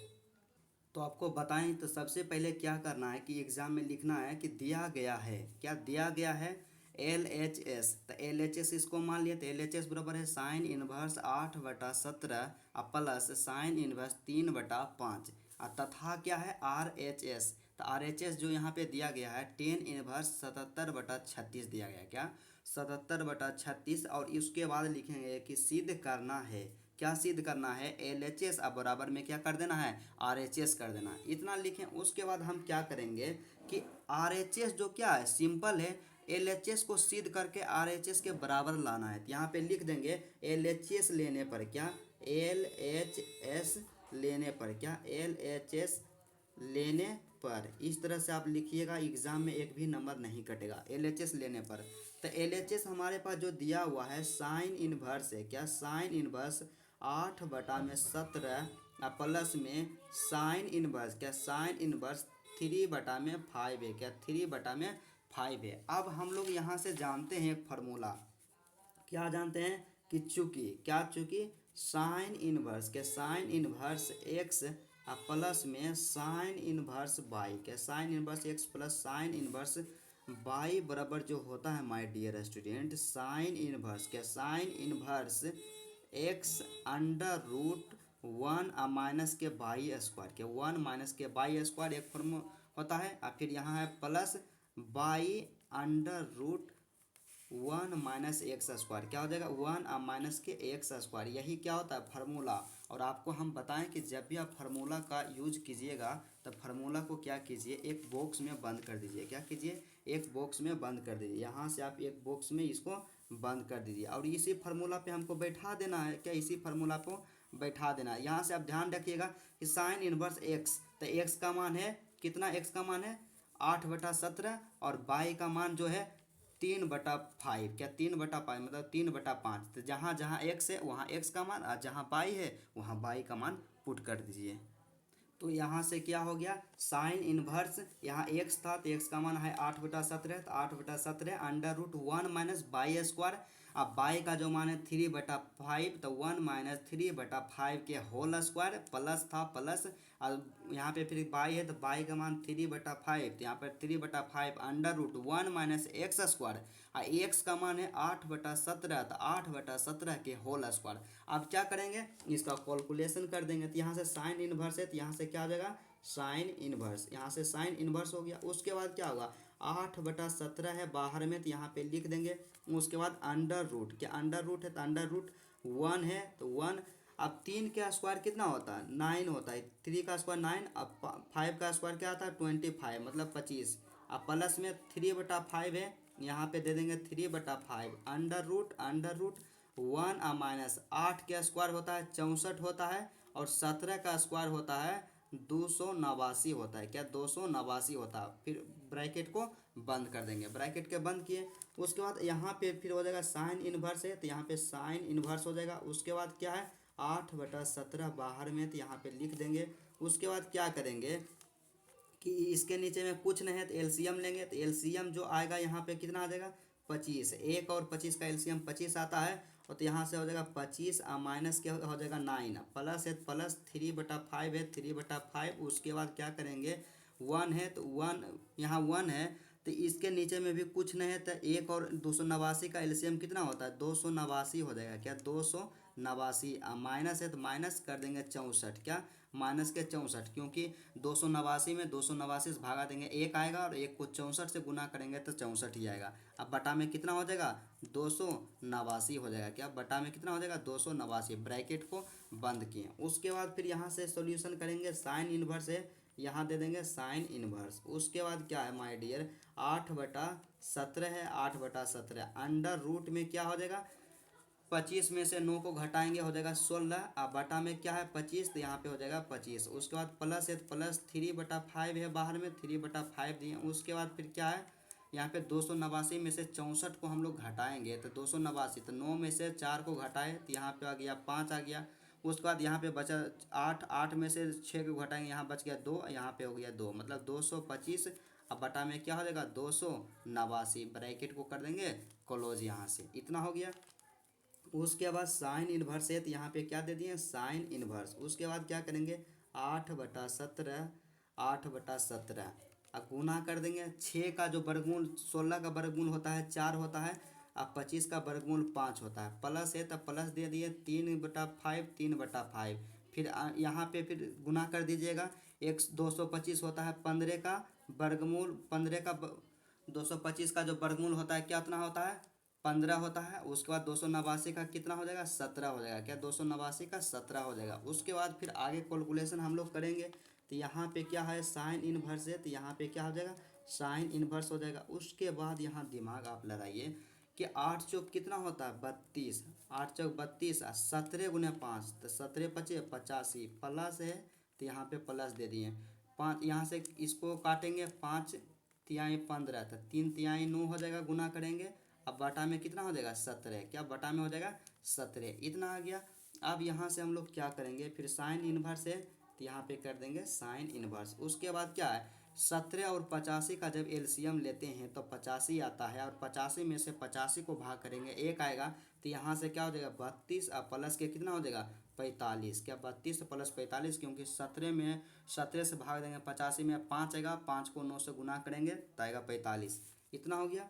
तो आपको बताएं तो सबसे पहले क्या करना है कि एग्जाम में लिखना है कि दिया गया है, क्या दिया गया है, एल एच एस। तो एल एच एस इसको मान लिया, तो एल एच एस बराबर है sine inverse 8/17 plus sine inverse 3/5 तथा क्या है आर एच एस। तो आर एच एस जो यहाँ पे दिया गया है टेन इनवर्स 77/36 दिया गया, क्या 77/36। और उसके बाद लिखेंगे कि सिद्ध करना है, क्या सिद्ध करना है, एल एच एस अब बराबर में क्या कर देना है, आर एच एस कर देना, इतना लिखें। उसके बाद हम क्या करेंगे कि आर एच एस जो क्या है सिंपल है, एल एच एस को सिद्ध करके आर एच एस के बराबर लाना है। तो यहाँ पे लिख देंगे एल एच एस लेने पर क्या, एल एच एस लेने पर क्या, एल एच एस लेने पर, इस तरह से आप लिखिएगा, एग्जाम में एक भी नंबर नहीं कटेगा एल एच एस लेने पर। तो एल एच एस हमारे पास जो दिया हुआ है साइन इनवर्स है, क्या साइन इनवर्स 8/17 प्लस में साइन इनवर्स, क्या साइन इनवर्स 3/5 है, क्या 3/5 है। अब हम लोग यहाँ से जानते हैं एक फार्मूला, क्या जानते हैं कि चूंकि साइन इनवर्स के साइन इनवर्स एक्स प्लस में साइन इनवर्स बाई, के sine inverse x plus sine inverse y बराबर जो होता है my dear student, sine inverse के sine inverse x under root 1 minus के बाई स्क्वायर, के 1 माइनस के बाई स्क्वायर एक फॉर्म होता है। और फिर यहाँ है plus y under root 1 minus x square, क्या हो जाएगा 1 माइनस के एक्स स्क्वायर, यही क्या होता है फार्मूला। और आपको हम बताएं कि जब भी आप फार्मूला का यूज कीजिएगा तब फार्मूला को क्या कीजिए, एक बॉक्स में बंद कर दीजिए, क्या कीजिए, एक बॉक्स में बंद कर दीजिए। यहाँ से आप एक बॉक्स में इसको बंद कर दीजिए और इसी फार्मूला पे हमको बैठा देना है, क्या इसी फार्मूला को बैठा देना है। यहाँ से आप ध्यान रखिएगा कि साइन इनवर्स एक्स, तो एक्स का मान है कितना, एक्स का मान है 8/17 और बाई का मान जो है 3/5, क्या 3/5 मतलब 3/5। तो जहाँ जहाँ एक्स है वहाँ एक्स का मान, और जहाँ बाई है वहाँ बाई का मान पुट कर दीजिए। तो यहाँ से क्या हो गया, साइन इनवर्स, यहाँ एक्स था तो एक्स का मान है 8/17, तो 8/17 under root 1 minus y square. अब बाई का जो मान है 3/5, तो 1 माइनस 3/5 के होल स्क्वायर, प्लस था प्लस, और यहाँ पे फिर बाई है तो बाई का मान 3/5, तो यहाँ पर 3/5 under root 1 minus x square, और एक्स का मान है 8/17, तो 8/17 के होल स्क्वायर। अब क्या करेंगे, इसका कैलकुलेशन कर देंगे। तो यहाँ से साइन इनवर्स है तो यहाँ से क्या आ जाएगा साइन इनवर्स, यहाँ से साइन इनवर्स हो गया। उसके बाद क्या होगा 8/17 है बाहर में तो यहाँ पे लिख देंगे। उसके बाद अंडर रूट, क्या अंडर रूट है तो अंडर रूट 1 है तो 1। अब 3 का स्क्वायर कितना होता है 9 होता है, 3 का स्क्वायर 9, अब 5 का स्क्वायर क्या आता है 25 मतलब 25। अब प्लस में 3/5 है, यहाँ पे दे देंगे 3/5 अंडर रूट 1 माइनस 8 का स्क्वायर होता है 64 होता है, और 17 का स्क्वायर होता है 289 होता है, क्या 289 होता है। फिर ब्रैकेट को बंद कर देंगे, ब्रैकेट के बंद किए। उसके बाद यहाँ पे फिर हो जाएगा साइन इनवर्स है तो यहाँ पे साइन इनवर्स हो जाएगा। उसके बाद क्या है 8/17 बाहर में तो यहाँ पे लिख देंगे। उसके बाद क्या करेंगे कि इसके नीचे में कुछ नहीं है तो एलसीएम लेंगे, तो एलसीएम जो आएगा यहाँ पे कितना आ जाएगा 25, 1 और 25 का एलसीएम 25 आता है। और तो यहाँ से हो जाएगा 25 माइनस के हो जाएगा 9, प्लस है प्लस 3/5 है 3/5। उसके बाद क्या करेंगे 1 है तो 1, यहाँ 1 है तो इसके नीचे में भी कुछ नहीं है, तो एक और 289 का एलसीएम कितना होता है, 289 हो जाएगा। क्या 289, माइनस है तो माइनस कर देंगे 64, क्या माइनस के 64, क्योंकि 289 में 289 से भागा देंगे, एक आएगा और एक को 64 से गुना करेंगे तो 64 ही आएगा। अब बटा में कितना हो जाएगा, 289 हो जाएगा। क्या बटा में कितना हो जाएगा, 289। ब्रैकेट को बंद किए, उसके बाद फिर यहाँ से सॉल्यूशन करेंगे। साइन इनवर्स है, यहाँ दे देंगे साइन इनवर्स। उसके बाद क्या है माय डियर, 8/17 है, 8/17 अंडर रूट में क्या हो जाएगा, 25 में से 9 को घटाएंगे हो जाएगा 16। अब बटा में क्या है 25, तो यहाँ पे हो जाएगा 25। उसके बाद प्लस है तो प्लस 3/5 है, बाहर में 3/5 दिए। उसके बाद फिर क्या है, यहाँ पे 289 में से 64 को हम लोग घटाएंगे तो 289, तो 9 में से 4 को घटाए तो यहाँ पे आ गया 5 आ गया। उसके बाद यहाँ पे बचा 8, 8 में से 6 को घटाएंगे, यहाँ बच गया 2, यहाँ पे हो गया 2, मतलब 225। अब बटा में क्या हो जाएगा 289, ब्रैकेट को कर देंगे क्लोज, यहाँ से इतना हो गया। उसके बाद साइन इन्वर्स है, तो यहाँ पे क्या दे दिए साइन इन्वर्स। उसके बाद क्या करेंगे, 8/17, 8/17 अब गुना कर देंगे। 6 का जो वर्गमूल 16 का वर्गमूल होता है 4 होता है, अब 25 का वर्गमूल 5 होता है। प्लस है तो प्लस दे दिए 3/5, 3/5। फिर यहाँ पे फिर गुना कर दीजिएगा। एक 225 होता है 15 का वर्गमूल, 225 का जो वर्गमूल होता है क्या उतना होता है, 15 होता है। उसके बाद 289 का कितना हो जाएगा, 17 हो जाएगा। क्या 289 का 17 हो जाएगा। उसके बाद फिर आगे कैलकुलेशन हम लोग करेंगे। तो यहाँ पे क्या है साइन इनवर्स है, तो यहाँ पे क्या हो जाएगा साइन इनवर्स हो जाएगा। उसके बाद यहाँ दिमाग आप लगाइए कि 8 चौक कितना होता है 32, 8 चौक 32, 17 गुने 5 तो 17 पचे 85, प्लस है तो यहाँ पे प्लस दे दिए 5। यहाँ से इसको काटेंगे 5 तिहाई 15, तो 3 तिहाई 9 हो जाएगा, गुना करेंगे। अब बटा में कितना हो जाएगा 17, क्या बटा में हो जाएगा 17, इतना आ गया। अब यहाँ से हम लोग क्या करेंगे, फिर साइन इनवर्स है तो यहाँ पे कर देंगे साइन इनवर्स। उसके बाद क्या है 17 और 85 का जब एलसीएम लेते हैं तो 85 आता है, और 85 में से 85 को भाग करेंगे एक आएगा, तो यहाँ से क्या हो जाएगा 32, और प्लस के कितना हो जाएगा 45। क्या 32 प्लस 45, क्योंकि 17 में 17 से भाग देंगे 85 में 5 आएगा, 5 को 9 से गुना करेंगे तो आएगा 45, इतना हो गया।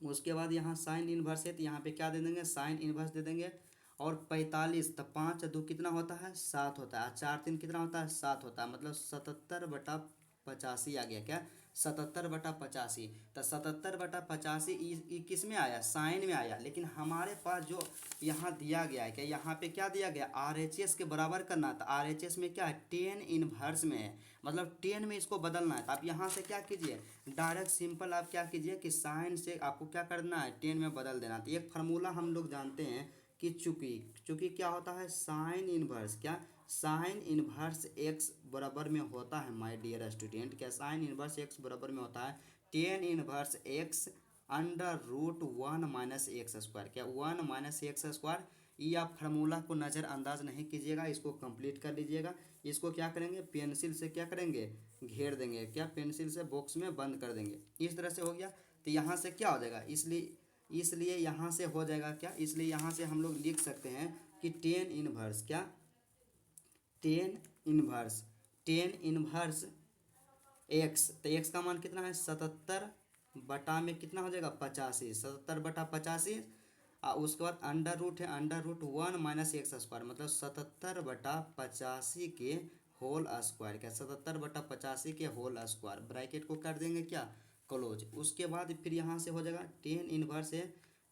उसके बाद यहाँ साइन इनवर्स है तो यहाँ पे क्या दे देंगे साइन इनवर्स दे देंगे। और 45, तो 5 2 कितना होता है 7 होता है, 4 3 कितना होता है 7 होता है, मतलब 77/85 आ गया। क्या 77/85, तो 77/85 किस में आया साइन में आया। लेकिन हमारे पास जो यहाँ दिया गया है, क्या यहाँ पे क्या दिया गया RHS के बराबर करना, तो RHS में क्या है 10 इनवर्स में है, मतलब 10 में इसको बदलना है। तो आप यहाँ से क्या कीजिए डायरेक्ट सिंपल आप क्या कीजिए कि साइन से आपको क्या करना है 10 में बदल देना। तो एक फार्मूला हम लोग जानते हैं कि चूंकि चूंकि क्या होता है साइन इनवर्स, क्या साइन इनवर्स एक्स बराबर में होता है माय डियर स्टूडेंट। क्या साइन इनवर्स एक्स बराबर में होता है 10 inverse x under root 1 minus x square. क्या 1 माइनस एक्स स्क्वायर, ये आप फार्मूला को नज़रअंदाज नहीं कीजिएगा, इसको कंप्लीट कर लीजिएगा। इसको क्या करेंगे पेंसिल से क्या करेंगे घेर देंगे, क्या पेंसिल से बॉक्स में बंद कर देंगे, इस तरह से हो गया। तो यहाँ से क्या हो जाएगा, इसलिए यहाँ से हो जाएगा क्या, इसलिए यहाँ से हम लोग लिख सकते हैं कि 10 इनवर्स, क्या 10 इनवर्स एक्स, तो एक्स का मान कितना है 77 बटा में कितना हो जाएगा 85, 77/85। उसके बाद अंडर रूट है under root 1 minus x square, मतलब 77/85 के होल स्क्वायर। क्या 77/85 के होल स्क्वायर, ब्रैकेट को कर देंगे क्या क्लोज। उसके बाद फिर यहाँ से हो जाएगा 10 इनवर्स है,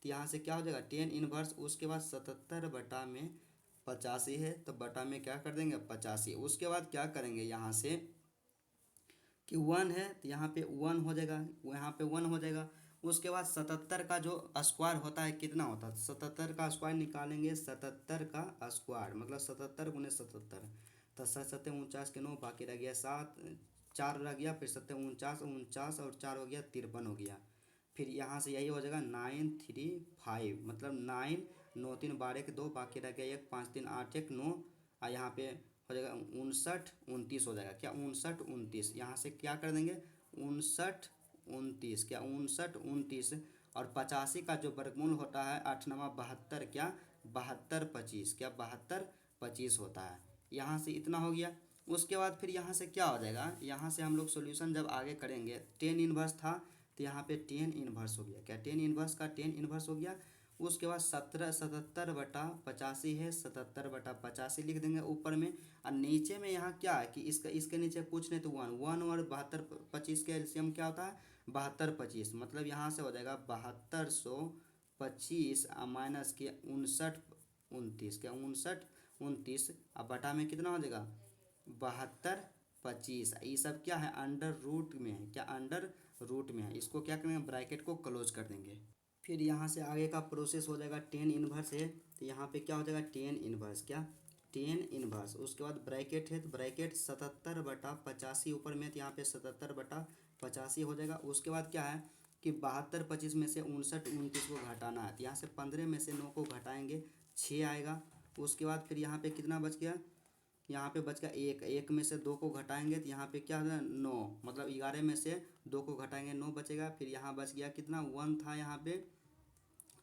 तो यहाँ से क्या हो जाएगा 10 इनवर्स। उसके बाद 77/85 है, तो बटा में क्या कर देंगे 85। उसके बाद क्या करेंगे यहाँ से कि 1 है तो यहाँ पे 1 हो जाएगा, यहाँ पे 1 हो जाएगा। उसके बाद 77 का जो स्क्वायर होता है कितना होता है 77 का स्क्वायर निकालेंगे, 77 का स्क्वायर मतलब 77 गुने 77, तो 7 7 49 के 9 बाकी रह गया 7 4 रह गया, फिर 7 49 49 और 4 हो गया 53 हो गया। फिर यहाँ से यही हो जाएगा 935, मतलब 9 9 3 12 के 2 बाकी रह गया 1 5 3 8 1 9, और यहाँ पे हो जाएगा 59 29 हो जाएगा। क्या 59 29, यहाँ से क्या कर देंगे 59 29, क्या 59 29। और 85 का जो वर्गमूल होता है 8 9 72, क्या 72 25, क्या 72 25 होता है। यहाँ से इतना हो गया। उसके बाद फिर यहाँ से क्या हो जाएगा, यहाँ से हम लोग सोल्यूशन जब आगे करेंगे 10 इनवर्स था तो यहाँ पे टेन इनवर्स हो गया। क्या टेन इनवर्स का टेन इनवर्स हो गया। उसके बाद 77/85 है, 77/85 लिख देंगे ऊपर में। और नीचे में यहाँ क्या है कि इसके नीचे कुछ नहीं तो 1 और 72/25 का एलसीएम क्या होता है 72/25, मतलब यहाँ से हो जाएगा 7225 माइनस के 59/29, क्या 59/29 अब बटा में कितना हो जाएगा 72/25। ये सब क्या है अंडर रूट में है, क्या अंडर रूट में है। इसको क्या करेंगे ब्रैकेट को क्लोज कर देंगे। फिर यहाँ से आगे का प्रोसेस हो जाएगा टेन इनवर्स है तो यहाँ पे क्या हो जाएगा टेन इनवर्स, क्या टेन इनवर्स। उसके बाद ब्रैकेट है तो ब्रैकेट 77/85 ऊपर में तो यहाँ पे 77/85 हो जाएगा। उसके बाद क्या है कि 72/25 में से 59/29 को घटाना है तो यहाँ से 15 में से 9 को घटाएंगे 6 आएगा। उसके बाद फिर यहाँ पे कितना बच गया, यहाँ पे बच गया एक में से 2 को घटाएंगे तो यहाँ पे क्या होगा 9, मतलब 11 में से 2 को घटाएंगे 9 बचेगा। फिर यहाँ बच गया कितना 1 था यहाँ पे,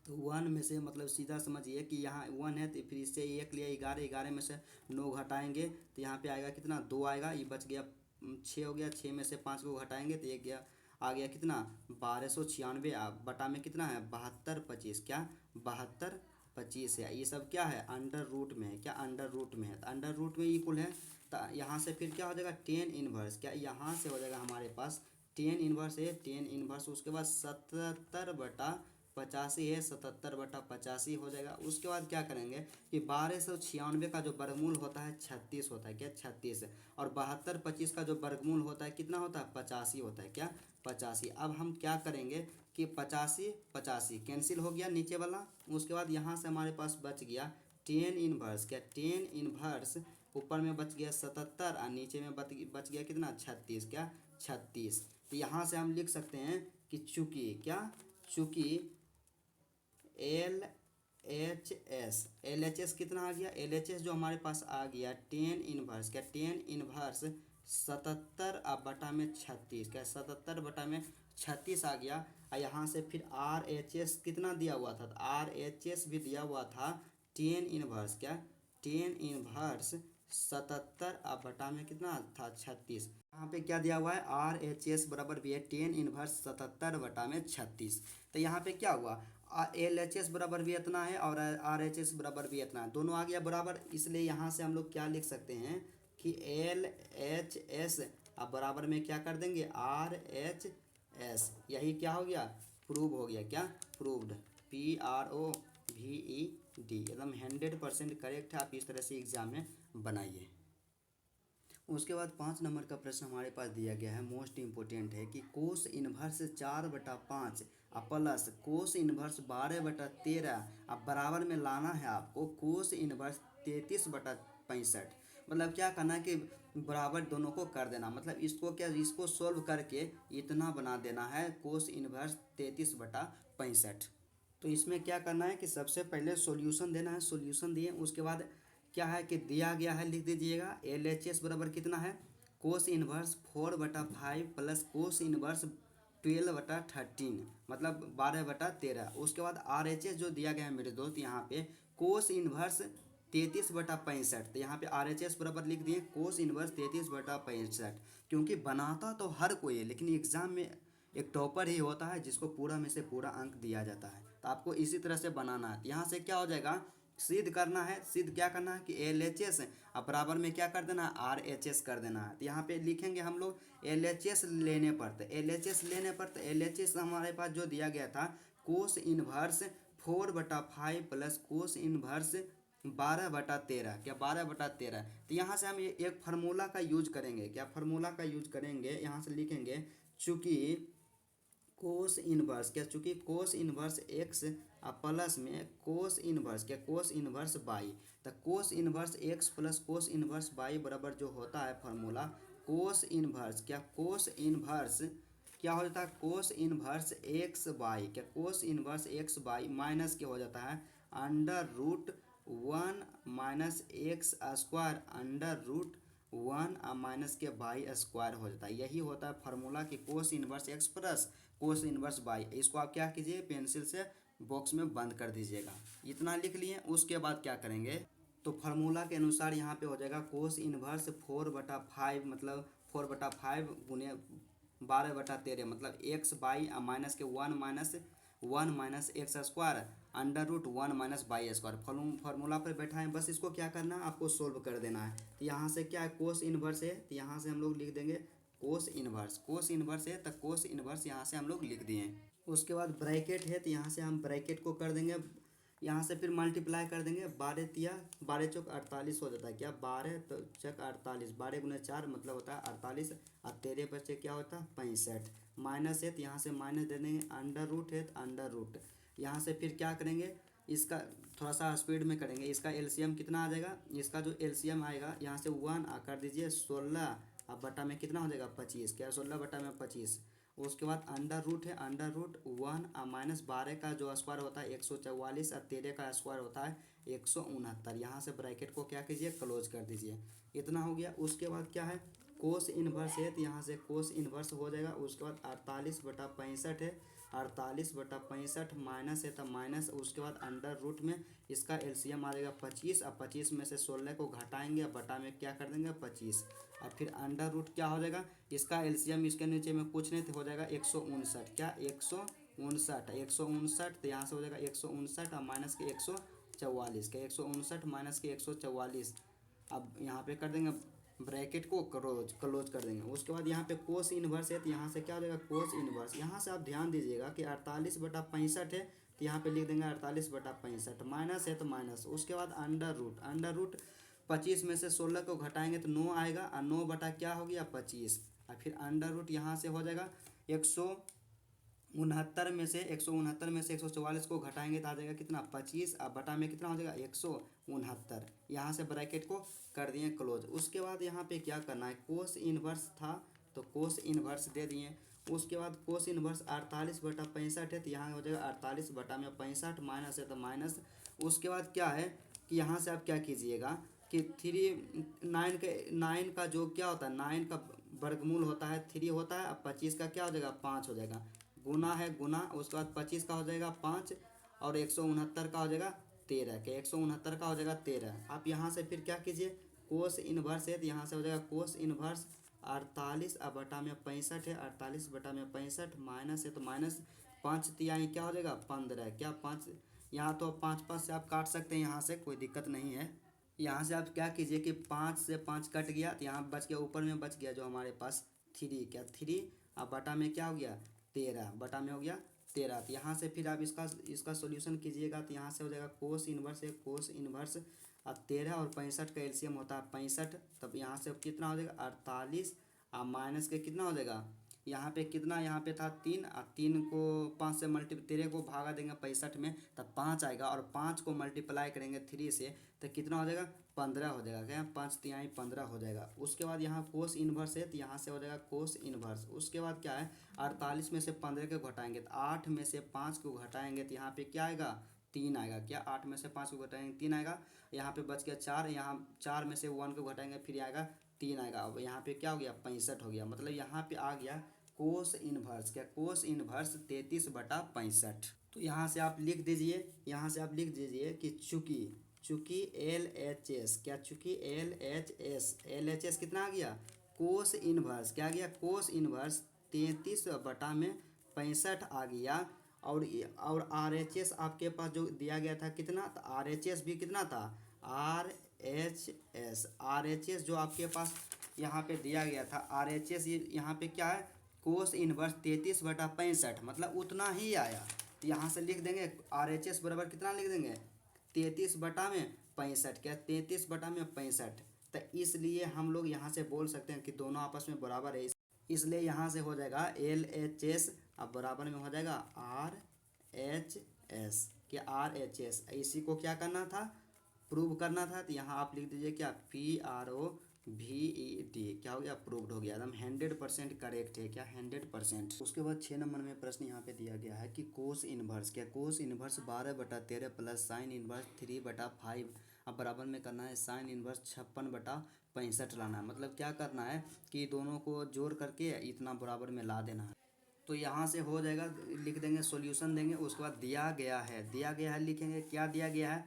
तो 1 में से मतलब सीधा समझिए कि यहाँ 1 है तो फिर इससे एक लिया 11 में से 9 घटाएंगे तो यहाँ पे आएगा कितना 2 आएगा। ये बच गया 6 हो गया, 6 में से 5 को घटाएंगे तो एक गया आ गया कितना 1296 बटा में कितना है 72/25, क्या 72/25 है। ये सब क्या है अंडर रूट में है, क्या अंडर रूट में है तो अंडर रूट में इक्वल है। तो यहाँ से फिर क्या हो जाएगा टेन इनवर्स, क्या यहाँ से हो जाएगा हमारे पास टेन इनवर्स है, टेन इनवर्स। उसके बाद 77/85 है, 77/85 हो जाएगा। उसके बाद क्या करेंगे कि 1296 का जो वर्गमूल होता है 36 होता है, क्या 36, और 72/25 का जो वर्गमूल होता है कितना होता है 85 होता है, क्या 85। अब हम क्या करेंगे कि 85/85 कैंसिल हो गया नीचे वाला। उसके बाद यहाँ से हमारे पास बच गया टेन इनवर्स, क्या टेन इनवर्स ऊपर में बच गया 77 और नीचे में बच गया कितना 36, क्या 36। तो यहाँ से हम लिख सकते हैं कि चूँकि एल एच एस कितना आ गया, एल एच एस जो हमारे पास आ गया टेन इनवर्स, क्या टेन इनवर्स 77/36, क्या 77/36 आ गया। और यहाँ से फिर आर एच एस कितना दिया हुआ था, आर एच एस भी दिया हुआ था टेन इनवर्स, क्या टेन इनवर्स 77 में कितना था 36। यहाँ पे क्या दिया हुआ है आर एच एस बराबर भी है टेन इनवर्स 77/36। तो यहाँ पे क्या हुआ एल एच एस बराबर भी इतना है और आर एच एस बराबर भी इतना है, दोनों आ गया बराबर। इसलिए यहाँ से हम लोग क्या लिख सकते हैं कि एल एच एस अब बराबर में क्या कर देंगे आर एच एस। यही क्या हो गया प्रूव हो गया, क्या प्रूव्ड, PROVED, एकदम 100% करेक्ट है। आप इस तरह से एग्जाम में बनाइए। उसके बाद 5 नंबर का प्रश्न हमारे पास दिया गया है, मोस्ट इम्पोर्टेंट है कि cos inverse 4/5 plus cos inverse 12/13 अब बराबर में लाना है आपको कोस इनवर्स 33/65। मतलब क्या करना है कि बराबर दोनों को कर देना, मतलब इसको सोल्व करके इतना बना देना है कोस इनवर्स 33/65। तो इसमें क्या करना है कि सबसे पहले सॉल्यूशन देना है, सॉल्यूशन दिए उसके बाद क्या है कि दिया गया है लिख दीजिएगा एल एच एस बराबर कितना है cos inverse 4/5 plus cos inverse 12/13 मतलब 12/13। उसके बाद आर एच एस जो दिया गया है मेरे दोस्त यहाँ पे कोस इनवर्स 33/65, तो यहाँ पे आर एच एस बराबर लिख दिए कोस इनवर्स 33/65। क्योंकि बनाता तो हर कोई है लेकिन एग्जाम में एक टॉपर ही होता है जिसको पूरा में से पूरा अंक दिया जाता है, तो आपको इसी तरह से बनाना है। यहाँ से क्या हो जाएगा सिद्ध करना है, सिद्ध क्या करना है कि एल एच एस अब बराबर में क्या कर देना है आर एच एस कर देना है। तो यहाँ पे लिखेंगे हम लोग एल एच एस लेने पर, तो एल एच एस लेने पर तो एल एच एस हमारे पास जो दिया गया था cos inverse 4/5 plus cos inverse 12/13, क्या 12/13। तो यहाँ से हम ये एक फार्मूला का यूज करेंगे, क्या फार्मूला का यूज करेंगे, यहाँ से लिखेंगे चूँकि कोस इनवर्स, क्या चूँकि कोस इनवर्स एक्स प्लस में कोस इनवर्स, क्या कोस इनवर्स बाई, तो cos inverse x plus cos inverse y बराबर जो होता है फार्मूला कोस इनवर्स, क्या कोस इनवर्स क्या हो जाता है कोस इनवर्स एक्स बाई, क्या cos inverse x y minus क्या हो जाता है √1 माइनस एक्स स्क्वायर √1 माइनस के बाई स्क्वायर हो जाता है। यही होता है फार्मूला कि cos inverse x plus cos inverse by. इसको आप क्या कीजिए पेंसिल से बॉक्स में बंद कर दीजिएगा। इतना लिख लिए। उसके बाद क्या करेंगे तो फार्मूला के अनुसार यहाँ पे हो जाएगा कोस इनवर्स 4/5 मतलब 4/5 गुने 12/13 मतलब एक्स बाई माइनस के 1 - x square under root 1 - y² formula पर बैठा है। बस इसको क्या करना है, आपको सोल्व कर देना है। तो यहाँ से क्या है, कोस इन्वर्स है, तो यहाँ से हम लोग लिख देंगे कोस इन्वर्स है, तो कोस इन्वर्स यहाँ से हम लोग लिख दिए। उसके बाद ब्रैकेट है, तो यहाँ से हम ब्रैकेट को कर देंगे, यहाँ से फिर मल्टीप्लाई कर देंगे। 12 चौक 48 हो जाता है क्या, 12 तो चौक 48, 12 × 4 मतलब होता है 48, और 13 बचे क्या होता है 65। माइनस है तो यहाँ से माइनस दे देंगे, अंडर रूट है तो अंडर रूट। यहाँ से फिर क्या करेंगे, इसका थोड़ा सा स्पीड में करेंगे। इसका एलसीएम कितना आ जाएगा, इसका जो एलसीएम आएगा यहाँ से 1 कर दीजिए 16, अब बटा में कितना हो जाएगा 25, क्या 16/25। उसके बाद अंडर रूट है, अंडर रूट 1 माइनस 12 का जो स्क्वायर होता है 144, और 13 का स्क्वायर होता है 169। यहाँ से ब्रैकेट को क्या कीजिए, क्लोज कर दीजिए। इतना हो गया। उसके बाद क्या है, कोस इन्वर्स है, तो यहाँ से कोस इन्वर्स हो जाएगा। उसके बाद 48/65 है, 48/65 माइनस है तो माइनस, उसके बाद अंडर रूट में इसका एलसीएम आ जाएगा 25, और 25 में से 16 को घटाएंगे, बटा में क्या कर देंगे 25, और फिर अंडर रूट क्या हो जाएगा, इसका एलसीएम इसके नीचे में कुछ नहीं तो हो जाएगा 159, क्या 159, तो यहाँ से हो जाएगा 159 और माइनस के 144, के 159 माइनस के 144। अब यहाँ पे कर देंगे ब्रैकेट को क्लोज कर देंगे। उसके बाद यहाँ पे कोस इन्वर्स है, तो यहाँ से क्या हो जाएगा कोस इन्वर्स। यहाँ से आप ध्यान दीजिएगा कि 48/65 है, तो यहाँ पे लिख देंगे 48/65, माइनस है तो माइनस। उसके बाद अंडर रूट 25 में से 16 को घटाएंगे तो 9 आएगा, और 9 बटा क्या हो गया 25, और फिर अंडर रूट यहाँ से हो जाएगा 169 में से 144 को घटाएंगे तो आ जाएगा कितना 25, अब बटा में कितना हो जाएगा 169। यहाँ से ब्रैकेट को कर दिए क्लोज। उसके बाद यहाँ पे क्या करना है, कोस इन्वर्स था तो कोस इन्वर्स दे दिए। उसके बाद कोस इन्वर्स 48/65 है, तो यहाँ हो जाएगा 48/65, माइनस है तो माइनस। उसके बाद क्या है कि यहाँ से आप क्या कीजिएगा कि 9 का जो क्या होता है, 9 का वर्गमूल होता है 3 होता है, अब 25 का क्या हो जाएगा 5 हो जाएगा, गुना है गुना। उसके बाद 25 का हो जाएगा 5, और 169 का हो जाएगा 13, के 169 का हो जाएगा 13। आप यहाँ से फिर क्या कीजिए, कोस इन्वर्स है, तो यहाँ से हो जाएगा कोस इन्वर्स 48/65 है, 48/65 माइनस है तो माइनस, 5 तिहाई क्या हो जाएगा 15, क्या 5, यहाँ तो 5 से आप काट सकते हैं, यहाँ से कोई दिक्कत नहीं है। यहाँ से आप क्या कीजिए कि 5 से 5 कट गया, तो यहाँ बच गया, ऊपर में बच गया जो हमारे पास 3, क्या 3, अब बटा में क्या हो गया 13, बटा में हो गया 13। तो यहाँ से फिर आप इसका सॉल्यूशन कीजिएगा, तो यहाँ से हो जाएगा कोस इन्वर्स है, कोस इन्वर्स, अब 13 और 65 का एलसीएम होता है 65, तब यहाँ से कितना हो जाएगा 48, अब माइनस के कितना हो जाएगा, यहाँ पे कितना, यहाँ पे था 3, और 3 को 5 से 13 को भागा देंगे 65 में, तब 5 आएगा, और 5 को मल्टीप्लाई करेंगे 3 से तो कितना हो जाएगा 15 हो जाएगा, क्या 5 तिहाई 15 हो जाएगा। उसके बाद यहाँ कोस इन्वर्स है, तो यहाँ से हो जाएगा कोस इन्वर्स। उसके बाद क्या है, 48 में से 15 को घटाएंगे तो 8 में से 5 को घटाएंगे तो यहाँ पे क्या आएगा 3 आएगा, क्या 8 में से 5 को घटाएंगे 3 आएगा। यहाँ पे बच गया 4, यहाँ 4 में से 1 को घटाएंगे फिर आएगा 3 आएगा। अब यहाँ पे क्या हो गया 65 हो गया, मतलब यहाँ पे आ गया कोस इन्वर्स, क्या कोस इन्वर्स 33/65। तो यहाँ से आप लिख दीजिए, यहाँ से आप लिख दीजिए कि चूँकि LHS, क्या चूँकि LHS कितना आ गया कोस इन्वर्स, क्या आ गया कोस इन्वर्स 33/65 आ गया। और RHS आपके पास जो दिया गया था कितना, तो RHS भी कितना था RHS जो आपके पास यहाँ पे दिया गया था RHS, यहाँ पे क्या है कोस इन्वर्स 33/65, मतलब उतना ही आया। तो यहाँ से लिख देंगे RHS बराबर कितना लिख देंगे 33/65, क्या 33/65। तो इसलिए हम लोग यहाँ से बोल सकते हैं कि दोनों आपस में बराबर है, इसलिए यहाँ से हो जाएगा LHS, अब बराबर में हो जाएगा RHS, क्या RHS। इसी को क्या करना था प्रूव करना था, तो यहाँ आप लिख दीजिए क्या PROVED, क्या हो गया प्रूव्ड हो गया, एकदम 100% करेक्ट है, क्या 100%। उसके बाद 6 नंबर में प्रश्न यहाँ पे दिया गया है कि कोस इन्वर्स, क्या कोस इन्वर्स 12/13 प्लस साइन इन्वर्स 3/5, अब बराबर में करना है साइन इन्वर्स 56/65 लाना है। मतलब क्या करना है कि दोनों को जोड़ करके इतना बराबर में ला देना है। तो यहाँ से हो जाएगा, लिख देंगे सॉल्यूशन देंगे। उसके बाद दिया गया है लिखेंगे, क्या दिया गया है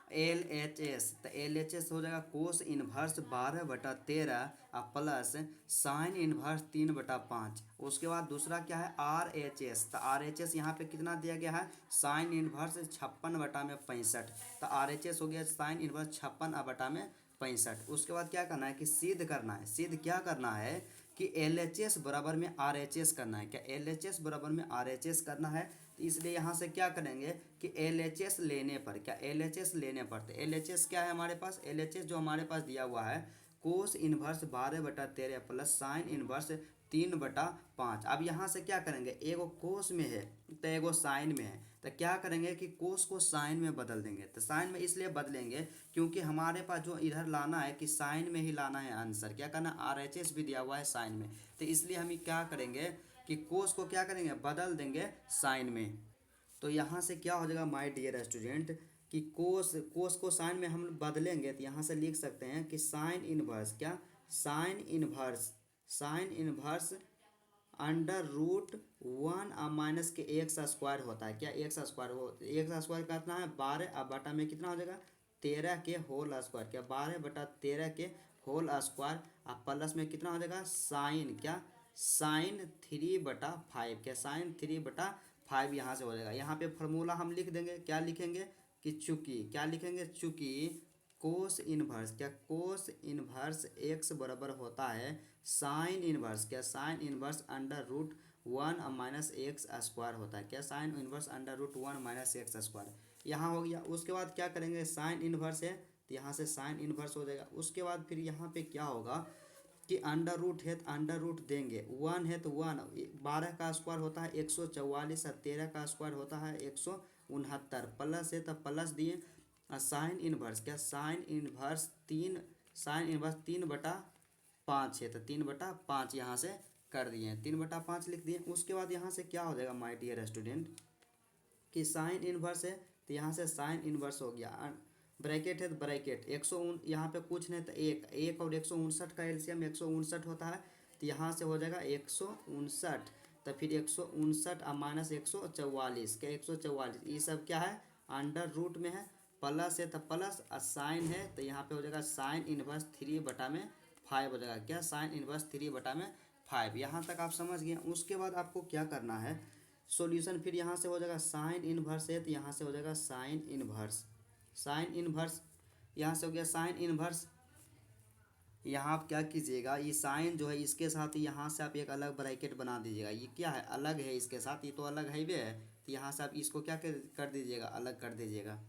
LHS, तो LHS हो जाएगा कोस इनवर्स 12/13 और प्लस साइन इनवर्स 3/5। उसके बाद दूसरा क्या है RHS, तो RHS यहाँ पे कितना दिया गया है साइन इनवर्स 56/65, तो RHS हो गया साइन इनवर्स 56/65। उसके बाद क्या करना है कि सिद्ध करना है, सिद्ध क्या करना है कि LHS बराबर में RHS करना है। क्या LHS बराबर में RHS करना है, तो इसलिए यहाँ से क्या करेंगे कि LHS लेने पर, क्या LHS लेने पर, तो LHS क्या है हमारे पास, LHS जो हमारे पास दिया हुआ है cos inverse 12/13 plus sine inverse 3/5। अब यहाँ से क्या करेंगे, एगो कोस में है तो एगो साइन में है, तो क्या करेंगे कि कोस को साइन में बदल देंगे। तो साइन में इसलिए बदलेंगे क्योंकि हमारे पास जो इधर लाना है कि साइन में ही लाना है आंसर, क्या करना RHS भी दिया हुआ है साइन में, तो इसलिए हम क्या करेंगे कि कोस को क्या करेंगे बदल देंगे साइन में। तो यहाँ से क्या हो जाएगा माय डियर स्टूडेंट कि कोस कोस को साइन में हम बदलेंगे, तो यहाँ से लिख सकते हैं कि साइन इनवर्स, क्या साइन इनवर्स अंडर रूट 1 और माइनस के एक्स स्क्वायर होता है। क्या एक्स स्क्वायर कितना है 12 और बटा में कितना हो जाएगा 13 के होल स्क्वायर, क्या 12/13 के होल स्क्वायर और प्लस में कितना हो जाएगा साइन, क्या साइन 3/5, क्या साइन 3/5 यहाँ से हो जाएगा। यहाँ पे फॉर्मूला हम लिख देंगे, क्या लिखेंगे कि चूंकि, क्या लिखेंगे चूंकि कोस इनवर्स, क्या कोस इनवर्स एक्स बराबर होता है साइन इनवर्स, क्या sine inverse under root 1 minus x square होता है, क्या sine inverse under root 1 minus x square, यहाँ हो गया। उसके बाद क्या करेंगे साइन इनवर्स है तो यहाँ से साइन इनवर्स हो जाएगा। उसके बाद फिर यहाँ पे क्या होगा कि अंडर रूट है तो अंडर रूट देंगे, 1 है तो 1, 12 का स्क्वायर होता है 144 और 13 का स्क्वायर होता है 169, प्लस है तो प्लस दिए साइन इनवर्स, क्या साइन इनवर्स 3/5 है तो 3/5 यहाँ से कर दिए, 3/5 लिख दिए। उसके बाद यहाँ से क्या हो जाएगा माय डियर स्टूडेंट कि साइन इनवर्स है तो यहाँ से साइन इनवर्स हो गया, ब्रैकेट है तो ब्रैकेट 159, यहाँ पे कुछ नहीं तो एक और 159 का एलसीएम 159 होता है, तो यहाँ से हो जाएगा 159, तो फिर 159 और माइनस 144, क्या 144, ये सब क्या है अंडर रूट में है, प्लस है तो प्लस और साइन है तो यहाँ पे हो जाएगा साइन इनवर्स 3/5 हो जाएगा, क्या साइन इनवर्स 3/5। यहाँ तक आप समझ गए। उसके बाद आपको क्या करना है सॉल्यूशन, फिर यहाँ से हो जाएगा साइन इनवर्स है तो यहाँ से हो जाएगा साइन इनवर्स, यहाँ से हो गया साइन इनवर्स। यहाँ आप क्या कीजिएगा ये साइन जो है इसके साथ यहाँ से आप एक अलग ब्रैकेट बना दीजिएगा, ये क्या है अलग है इसके साथ, ये तो अलग है भी है, तो यहाँ से आप इसको क्या कर दीजिएगा अलग कर दीजिएगा।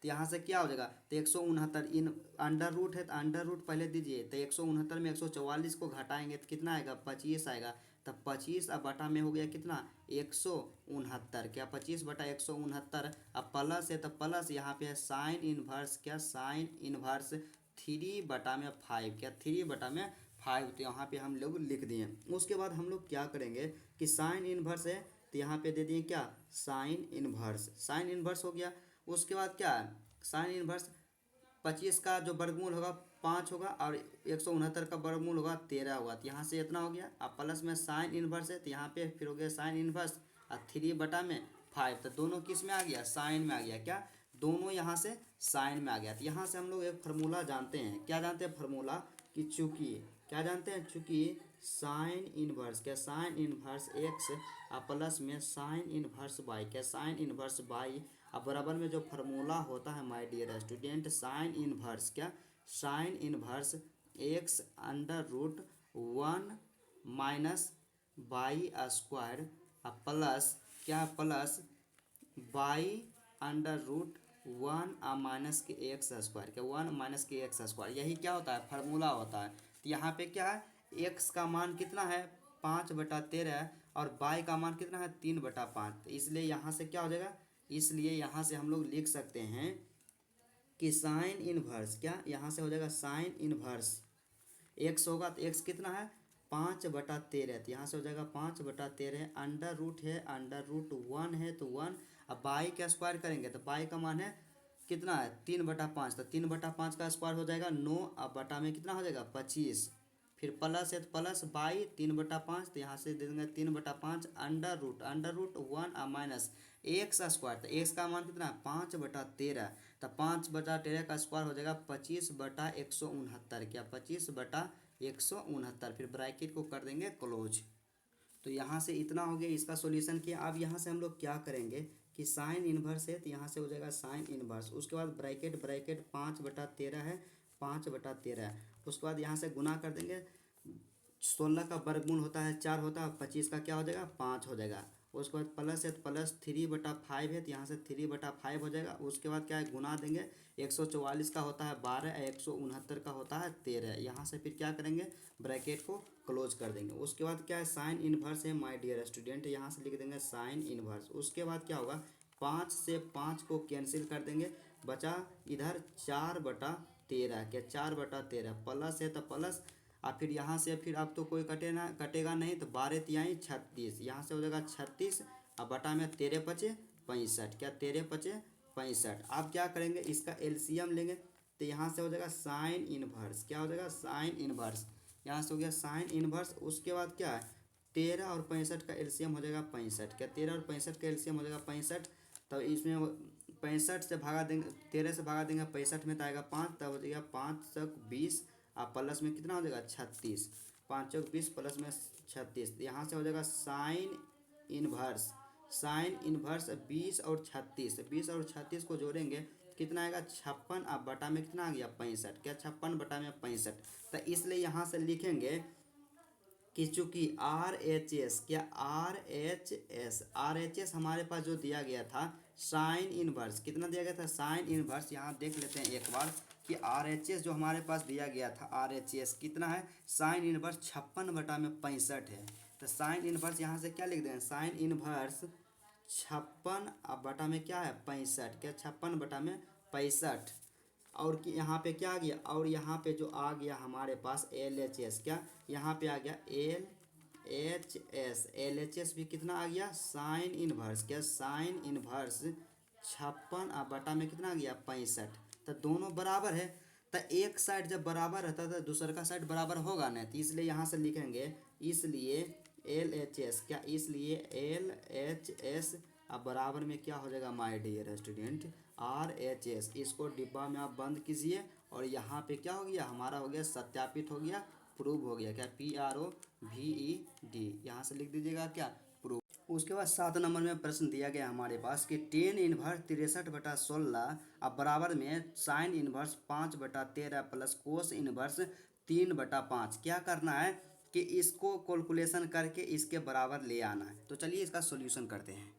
तो यहाँ से क्या हो जाएगा तो 169 इन अंडर रूट है तो अंडर रूट पहले दीजिए, तो 169 में 144 को घटाएंगे तो कितना आएगा 25 आएगा, तब 25 अब बटा में हो गया कितना 169, क्या 25/169, अब प्लस है तो प्लस यहाँ पे है साइन इनवर्स, क्या साइन इनवर्स 3/5, क्या 3/5, तो यहाँ पे हम लोग लिख दिए। उसके बाद हम लोग क्या करेंगे कि साइन इनवर्स है तो यहाँ पे दे दिए क्या साइन इनवर्स हो गया। उसके बाद क्या है साइन इनवर्स 25 का जो वर्गमूल होगा 5 होगा और 169 का वर्गमूल होगा 13 होगा, तो यहाँ से इतना हो गया। अब प्लस में साइन इनवर्स है तो यहाँ पे फिर हो गया साइन इनवर्स और 3/5, तो दोनों किस में आ गया साइन में आ गया, क्या दोनों यहाँ से साइन में आ गया। तो यहाँ से हम लोग एक फार्मूला जानते हैं, क्या जानते हैं फार्मूला कि चूंकि, क्या जानते हैं चूंकि साइन इनवर्स, क्या साइन इनवर्स एक्स और प्लस में साइन इनवर्स वाई, क्या साइन इनवर्स वाई, अब बराबर में जो फार्मूला होता है my dear student sine inverse, क्या sine inverse x under root 1 minus y square plus, क्या plus y under root 1 minus के एक्स स्क्वायर, क्या 1 माइनस के एक्स स्क्वायर, यही क्या होता है फार्मूला होता है। तो यहाँ पे क्या है एक्स का मान कितना है 5/13 और बाई का मान कितना है 3/5, तो इसलिए यहाँ से क्या हो जाएगा, इसलिए यहाँ से हम लोग लिख सकते हैं कि साइन इनवर्स, क्या यहाँ से हो जाएगा साइन इनवर्स एक्स होगा तो एक्स कितना है 5/13, तो यहाँ से हो जाएगा 5/13, अंडर रूट है अंडर रूट 1 है तो 1, अब बाई का स्क्वायर करेंगे तो बाई का मान है कितना है 3/5, तो 3/5 का स्क्वायर हो जाएगा 9, अब बटा में कितना हो जाएगा 25, फिर प्लस है तो प्लस बाई 3/5, तो यहाँ से दे देंगे 3/5 under root 1 minus x square. तो एक्स का मान कितना है 5/13, तो 5/13 का स्क्वायर हो जाएगा 25/169। क्या 25/169। फिर ब्रैकेट को कर देंगे क्लोज। तो यहाँ से इतना हो गया इसका सॉल्यूशन किया। अब यहाँ से हम लोग क्या करेंगे कि साइन इन्वर्स है, तो यहाँ से हो जाएगा साइन इन्वर्स। उसके बाद ब्रैकेट 5/13 है, 5/13 है। उसके बाद यहाँ से गुना कर देंगे। 16 का वर्गमूल होता है 4 होता है, 25 का क्या हो जाएगा 5 हो जाएगा। उसके बाद प्लस है तो प्लस 3/5 है, तो यहाँ से 3/5 हो जाएगा। उसके बाद क्या है गुना देंगे। 144 का होता है 12, 169 का होता है 13। यहाँ से फिर क्या करेंगे ब्रैकेट को क्लोज कर देंगे। उसके बाद क्या है साइन इन्वर्स है माय डियर स्टूडेंट, यहाँ से लिख देंगे साइन इन्वर्स। उसके बाद क्या होगा 5 से 5 को कैंसिल कर देंगे, बचा इधर 4/13। क्या 4/13 प्लस है तो प्लस, और फिर यहाँ से फिर अब तो कोई कटेगा नहीं, तो 12 तिहाई 36, यहाँ से हो जाएगा 36 और बटा में 13 पचे 65। क्या 13 पचे 65। अब क्या करेंगे इसका एलसीएम लेंगे, तो यहाँ से हो जाएगा साइन इनवर्स। क्या हो जाएगा साइन इनवर्स, यहाँ से हो गया साइन इनवर्स। उसके बाद क्या है 13 और 65 का एलसीएम हो जाएगा 65। क्या 13 और 65 का एलसीएम हो जाएगा 65। तो इसमें 65 से भागा देंगे, 13 से भागा देंगे 65 में, तो आएगा 5, तब हो जाएगा 5 तक 20 और प्लस में कितना हो जाएगा 36। 5 चौक 20 प्लस में 36। यहाँ से हो जाएगा साइन इनवर्स। साइन इनवर्स 20 और 36, 20 और 36 को जोड़ेंगे कितना आएगा 56 और बटा में कितना आ गया 65। क्या 56 बटा में 65। तो इसलिए यहाँ से लिखेंगे कि चूंकि RHS, क्या RHS हमारे पास जो दिया गया था साइन इनवर्स, कितना दिया गया था साइन इनवर्स, यहाँ देख लेते हैं एक बार कि RHS जो हमारे पास दिया गया था RHS कितना है साइन इनवर्स 56/65 है। तो साइन इनवर्स यहाँ से क्या लिख दें साइन इनवर्स 56 में क्या है 65। क्या 56/65। और कि यहाँ पे क्या आ गया, और यहाँ पे जो आ गया हमारे पास LHS, क्या यहाँ पे आ गया LHS। LHS भी कितना आ गया साइन इनवर्स। क्या साइन इनवर्स 56 और बटा में कितना आ गया 65। तो दोनों बराबर है, तो एक साइड जब बराबर रहता है तो दूसरा का साइड बराबर होगा ना, तो इसलिए यहाँ से लिखेंगे इसलिए LHS। क्या इसलिए LHS अब बराबर में क्या हो जाएगा माय डियर स्टूडेंट RHS। इसको डिब्बा में आप बंद कीजिए और यहाँ पे क्या हो गया हमारा हो गया सत्यापित हो गया, प्रूव हो गया। क्या PROVED, यहाँ से लिख दीजिएगा क्या प्रूव। उसके बाद 7 नंबर में प्रश्न दिया गया हमारे पास कि टेन इनवर्स 63/16 अब बराबर में sine inverse 5/13 plus cos inverse 3/5। क्या करना है कि इसको कैलकुलेशन करके इसके बराबर ले आना है। तो चलिए इसका सॉल्यूशन करते हैं।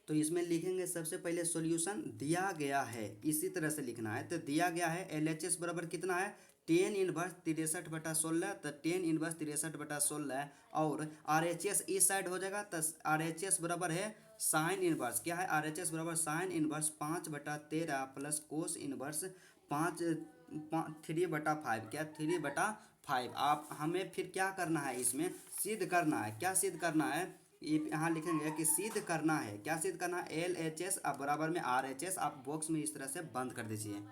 तो इसमें लिखेंगे सबसे पहले सॉल्यूशन दिया गया है, इसी तरह से लिखना है। तो दिया गया है LHS बराबर कितना है टेन इनवर्स 63/16, तो टेन इनवर्स 63/16 और RHS इस साइड हो जाएगा, तो RHS बराबर है साइन इनवर्स। क्या है RHS बराबर sine inverse 5/13 plus cos inverse 3/5। क्या 3/5। आप हमें फिर क्या करना है इसमें सिद्ध करना है। क्या सिद्ध करना है ये यहाँ लिखेंगे कि सिद्ध करना है। क्या सिद्ध करना है LHS अब बराबर में RHS, आप बॉक्स में इस तरह से बंद कर दीजिए।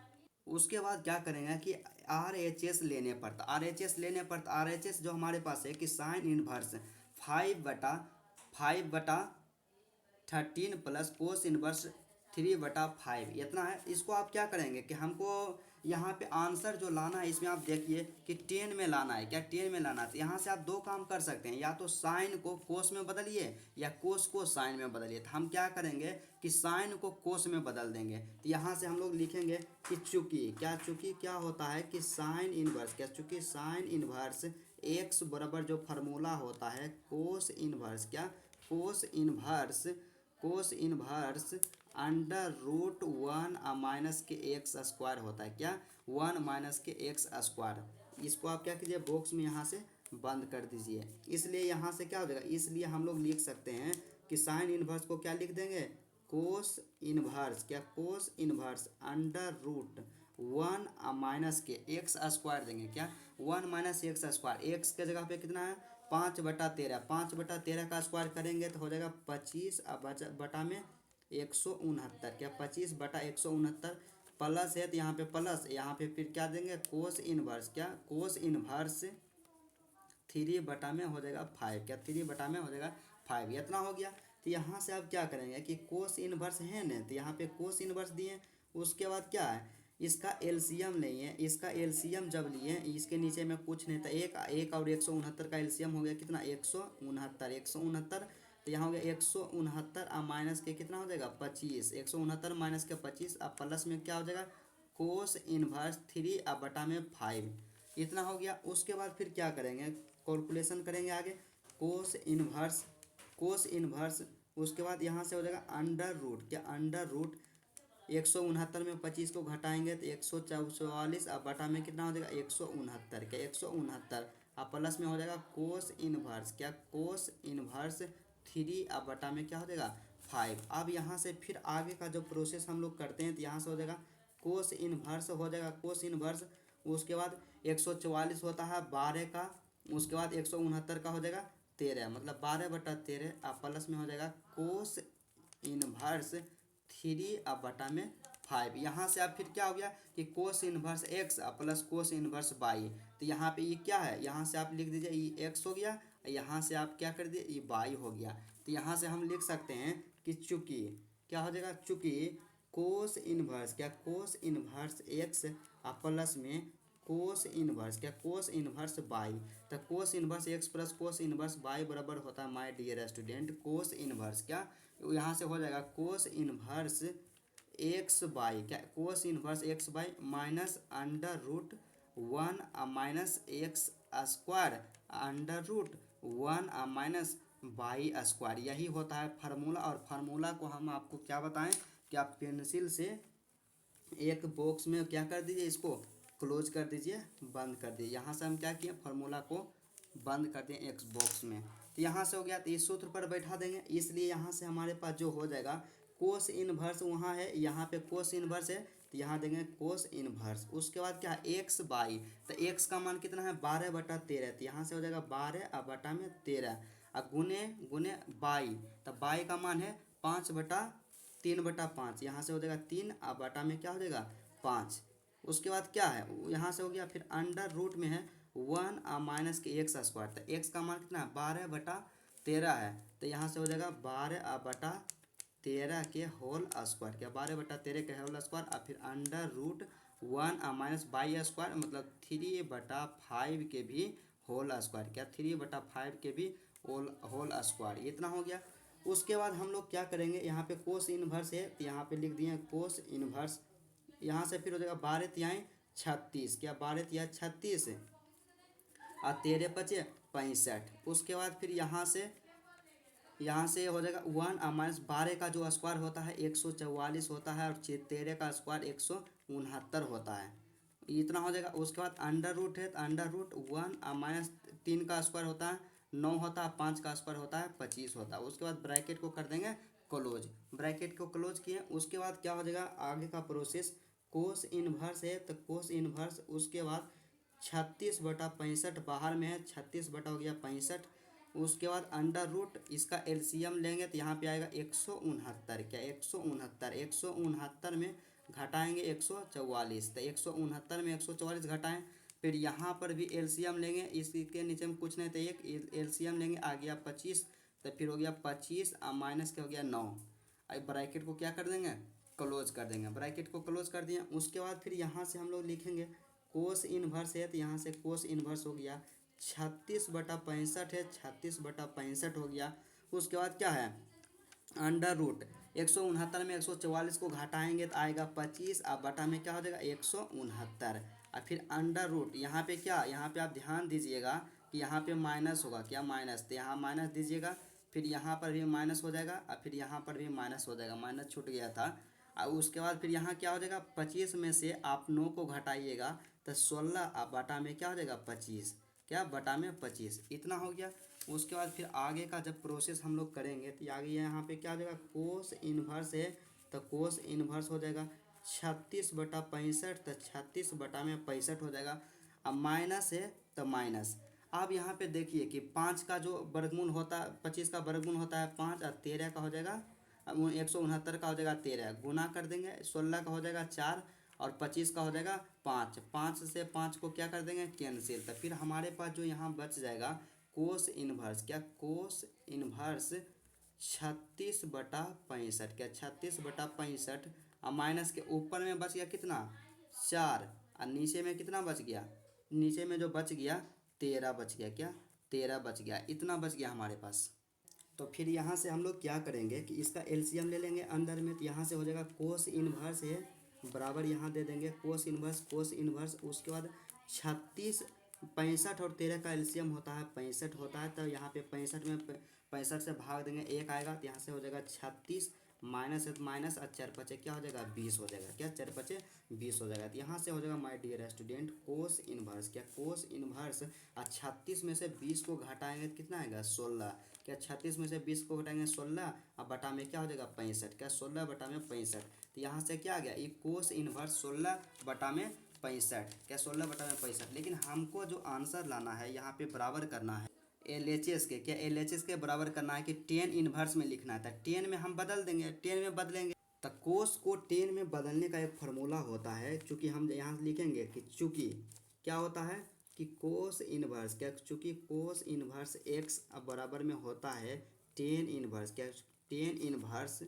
उसके बाद क्या करेंगे कि RHS लेने पर, तो RHS लेने पर, तो RHS जो हमारे पास है कि sine inverse 5/13 plus cos inverse 3/5 इतना है। इसको आप क्या करेंगे कि हमको यहाँ पे आंसर जो लाना है इसमें आप देखिए कि 10 में लाना है। क्या 10 में लाना है, तो यहाँ से आप दो काम कर सकते हैं, या तो साइन को कोस में बदलिए या कोस को साइन में बदलिए। तो हम क्या करेंगे कि साइन को कोस में बदल देंगे। तो यहाँ से हम लोग लिखेंगे कि चूंकि क्या होता है कि साइन इनवर्स, क्या चूंकि साइन इनवर्स एक्स बराबर जो फार्मूला होता है कोस इनवर्स, क्या cos inverse under root 1 minus के एक्स स्क्वायर होता है। क्या 1 माइनस के एक्स स्क्वायर। इसको आप क्या कीजिए बॉक्स में यहाँ से बंद कर दीजिए। इसलिए यहाँ से क्या हो जाएगा, इसलिए हम लोग लिख सकते हैं कि साइन इनवर्स को क्या लिख देंगे कोस इनवर्स। क्या cos inverse under root 1 minus के एक्स स्क्वायर देंगे। क्या 1 माइनस एक्स स्क्वायर, एक्स के जगह पे कितना है 5/13, 5/13 का स्क्वायर करेंगे तो हो जाएगा 25 बटा में 169। क्या 25/169 प्लस है, तो यहाँ पे प्लस, यहाँ पे फिर क्या देंगे कोस इनवर्स। क्या कोस इनवर्स 3 बटा में हो जाएगा 5, क्या 3 बटा में हो जाएगा 5, इतना हो गया। तो यहाँ से आप क्या करेंगे कि कोस इनवर्स है ना, तो यहाँ पे कोस इनवर्स दिए, उसके बाद क्या है इसका एलसीएम लेंगे, इसका एलसीएम जब लिए इसके नीचे में कुछ नहीं था, एक और 169 का एलसीएम हो गया कितना 169, तो यहाँ हो गया 169 और माइनस के कितना हो जाएगा 25, 169 माइनस के 25 अब प्लस में क्या हो जाएगा कोस इनवर्स 3 अब बटा में 5, इतना हो गया। उसके बाद फिर क्या करेंगे कैलकुलेशन करेंगे आगे कोस इनवर्स उसके बाद यहाँ से हो जाएगा अंडर रूट, क्या अंडर रूट 169 में 25 को घटाएंगे तो 144 अब बटा में कितना हो जाएगा 169, क्या 169 अब प्लस में हो जाएगा कोस इनवर्स, क्या कोस इनवर्स 3 अब बटा में क्या हो जाएगा 5। अब यहाँ से फिर आगे का जो प्रोसेस हम लोग करते हैं तो यहाँ से हो जाएगा कोस इनवर्स हो जाएगा कोस इनवर्स, उसके बाद 144 होता है 12 का, उसके बाद 169 का हो जाएगा 13, मतलब 12/13 अब प्लस में हो जाएगा कोस इनवर्स 3 अब बटा में 5। यहाँ से अब फिर क्या हो गया कि cos inverse x plus cos inverse y, तो यहाँ पे ये क्या है यहाँ से आप लिख दीजिए ये एक्स हो गया, यहाँ से आप क्या कर दिए ये वाई हो गया। तो यहाँ से हम लिख सकते हैं कि चूंकि क्या हो जाएगा चूंकि कोस इनवर्स, क्या कोस इनवर्स एक्स प्लस में कोस इनवर्स बाई, तो cos inverse x plus cos inverse y बराबर होता है my dear student cos inverse, क्या यहाँ से हो जाएगा कोस इनवर्स एक्स बाई, क्या cos inverse x y minus under root 1 minus x square under root 1 minus y square, यही होता है फार्मूला। और फार्मूला को हम आपको क्या बताएं कि आप पेंसिल से एक बॉक्स में क्या कर दीजिए इसको क्लोज कर दीजिए, बंद कर दीजिए। यहाँ से हम क्या किए फार्मूला को बंद कर दिए एक बॉक्स में, तो यहाँ से हो गया तो इस सूत्र पर बैठा देंगे, इसलिए यहाँ से हमारे पास जो हो जाएगा कोस इनवर्स वहाँ है, यहाँ पे कोस इनवर्स है तो यहाँ देंगे कोस इनवर्स, उसके बाद क्या है एक्स बाई, तो एक्स का मान कितना है 12/13, तो यहाँ से हो जाएगा 12 अब बटा में 13 और गुने बाई, तो बाई का मान है 5/3/5, यहाँ से हो जाएगा 3 अब बटा में क्या हो जाएगा 5। उसके बाद क्या है यहाँ से हो गया फिर अंडर रूट में है 1 माइनस के एक्स स्क्वायर, तो एक्स का मान कितना है 12/13 है, तो यहाँ से हो जाएगा 12/13 के होल स्क्वायर, क्या 12/13 के होल स्क्वायर और फिर under root 1 minus y square मतलब 3/5 के भी होल स्क्वायर, क्या 3/5 के भी होल स्क्वायर, इतना हो गया। उसके बाद हम लोग क्या करेंगे यहाँ पे कोस इनवर्स है तो यहाँ पे लिख दिए कोस इनवर्स, यहाँ से फिर हो जाएगा 12×36, क्या 12×36 और 13×5 = 65। उसके बाद फिर यहाँ से हो जाएगा 1 माइनस 12 का जो स्क्वायर होता है 144 होता है और 13 का स्क्वायर 169 होता है, इतना हो जाएगा। उसके बाद अंडर रूट है तो अंडर रूट 1 माइनस 3 का स्क्वायर होता है 9 होता है, 5 का स्क्वायर होता है 25 होता है। उसके बाद ब्रैकेट को कर देंगे क्लोज, ब्रैकेट को क्लोज किए। उसके बाद क्या हो जाएगा आगे का प्रोसेस कोस इनवर्स है तो कोस इनवर्स, उसके बाद 36/65 बाहर में है 36 बटा हो गया 65, उसके बाद अंडर रूट इसका एलसीएम लेंगे तो यहाँ पे आएगा 169, क्या 169 में घटाएंगे 144, तो 169 में 144 घटाएं, फिर यहाँ पर भी एलसीएम लेंगे, इसके नीचे में कुछ नहीं तो एक एलसीएम लेंगे आ गया 25, तो फिर हो गया 25 माइनस के हो गया 9, अब ब्रैकेट को क्या कर देंगे क्लोज कर देंगे, ब्रैकेट को क्लोज कर दिया। उसके बाद फिर यहाँ से हम लोग लिखेंगे कोस इनवर्स है तो यहाँ से कोस इनवर्स हो गया 36/65 है 36/65 हो गया। उसके बाद क्या है अंडर रूट 169 में 144 को घटाएंगे तो आएगा 25 अब बटा में क्या हो जाएगा 169 और फिर अंडर रूट यहाँ पे क्या यहाँ पे आप ध्यान दीजिएगा कि यहाँ पे माइनस होगा, क्या माइनस, तो यहाँ माइनस दीजिएगा, फिर यहाँ पर भी माइनस हो जाएगा और फिर यहाँ पर भी माइनस हो जाएगा, माइनस छूट गया था। और उसके बाद फिर यहाँ क्या हो जाएगा 25 में से आप 9 को घटाइएगा तो 16 अब बटा में क्या हो जाएगा 25, क्या बटा में 25, इतना हो गया। उसके बाद फिर आगे का जब प्रोसेस हम लोग करेंगे तो आगे यहाँ पे क्या हो जाएगा कोस इनवर्स है तो कोस इनवर्स हो जाएगा 36/65, तो 36 बटा में 65 हो जाएगा। अब माइनस है तो माइनस, अब यहाँ पे देखिए कि 5 का जो वर्गमूल होता है 25 का वर्गमूल होता है 5 और 13 का हो जाएगा 169 का हो जाएगा 13, गुना कर देंगे 16 का हो जाएगा 4 और 25 का हो जाएगा 5, 5 से 5 को क्या कर देंगे कैंसिल। तो फिर हमारे पास जो यहाँ बच जाएगा कोस इनवर्स, क्या कोस इनवर्स 36/65, क्या 36/65, और माइनस के ऊपर में बच गया कितना 4, और नीचे में कितना बच गया, नीचे में जो बच गया 13 बच गया, क्या 13 बच गया, इतना बच गया हमारे पास। तो फिर यहाँ से हम लोग क्या करेंगे कि इसका एलसीएम ले लेंगे अंदर में, तो यहाँ से हो जाएगा कोस इनवर्स है बराबर यहाँ दे देंगे कोस इनवर्स, उसके बाद 36, 65 और 13 का एलसीएम होता है 65 होता है, तो यहाँ पे 65 में 65 से भाग देंगे 1 आएगा, तो यहाँ से हो जाएगा 36, माइनस है तो माइनस, और 4 पचे क्या हो जाएगा 20 हो जाएगा, क्या 4 पचे 20 हो जाएगा। तो यहाँ से हो जाएगा my dear student cos inverse, क्या कोस इनवर्स, और 36 में से 20 को घटाएंगे तो कितना आएगा 16, क्या 36 में से 20 को घटाएंगे 16, अब बटा में क्या हो जाएगा 65, क्या 16 बटा में 65। तो यहाँ से क्या आ गया ये कोस इनवर्स 16 बटा में 65, क्या 16 बटा में 65। लेकिन हमको जो आंसर लाना है यहाँ पे बराबर करना है LHS के, क्या LHS के बराबर करना है कि 10 इनवर्स में लिखना है, तो 10 में हम बदल देंगे, 10 में बदलेंगे। तो कोस को 10 में बदलने का एक फार्मूला होता है, चूँकि हम यहाँ लिखेंगे कि चूँकि क्या होता है कि कोस इनवर्स, क्या चूँकि कोस इनवर्स एक्स बराबर में होता है 10 इनवर्स, क्या 10 इनवर्स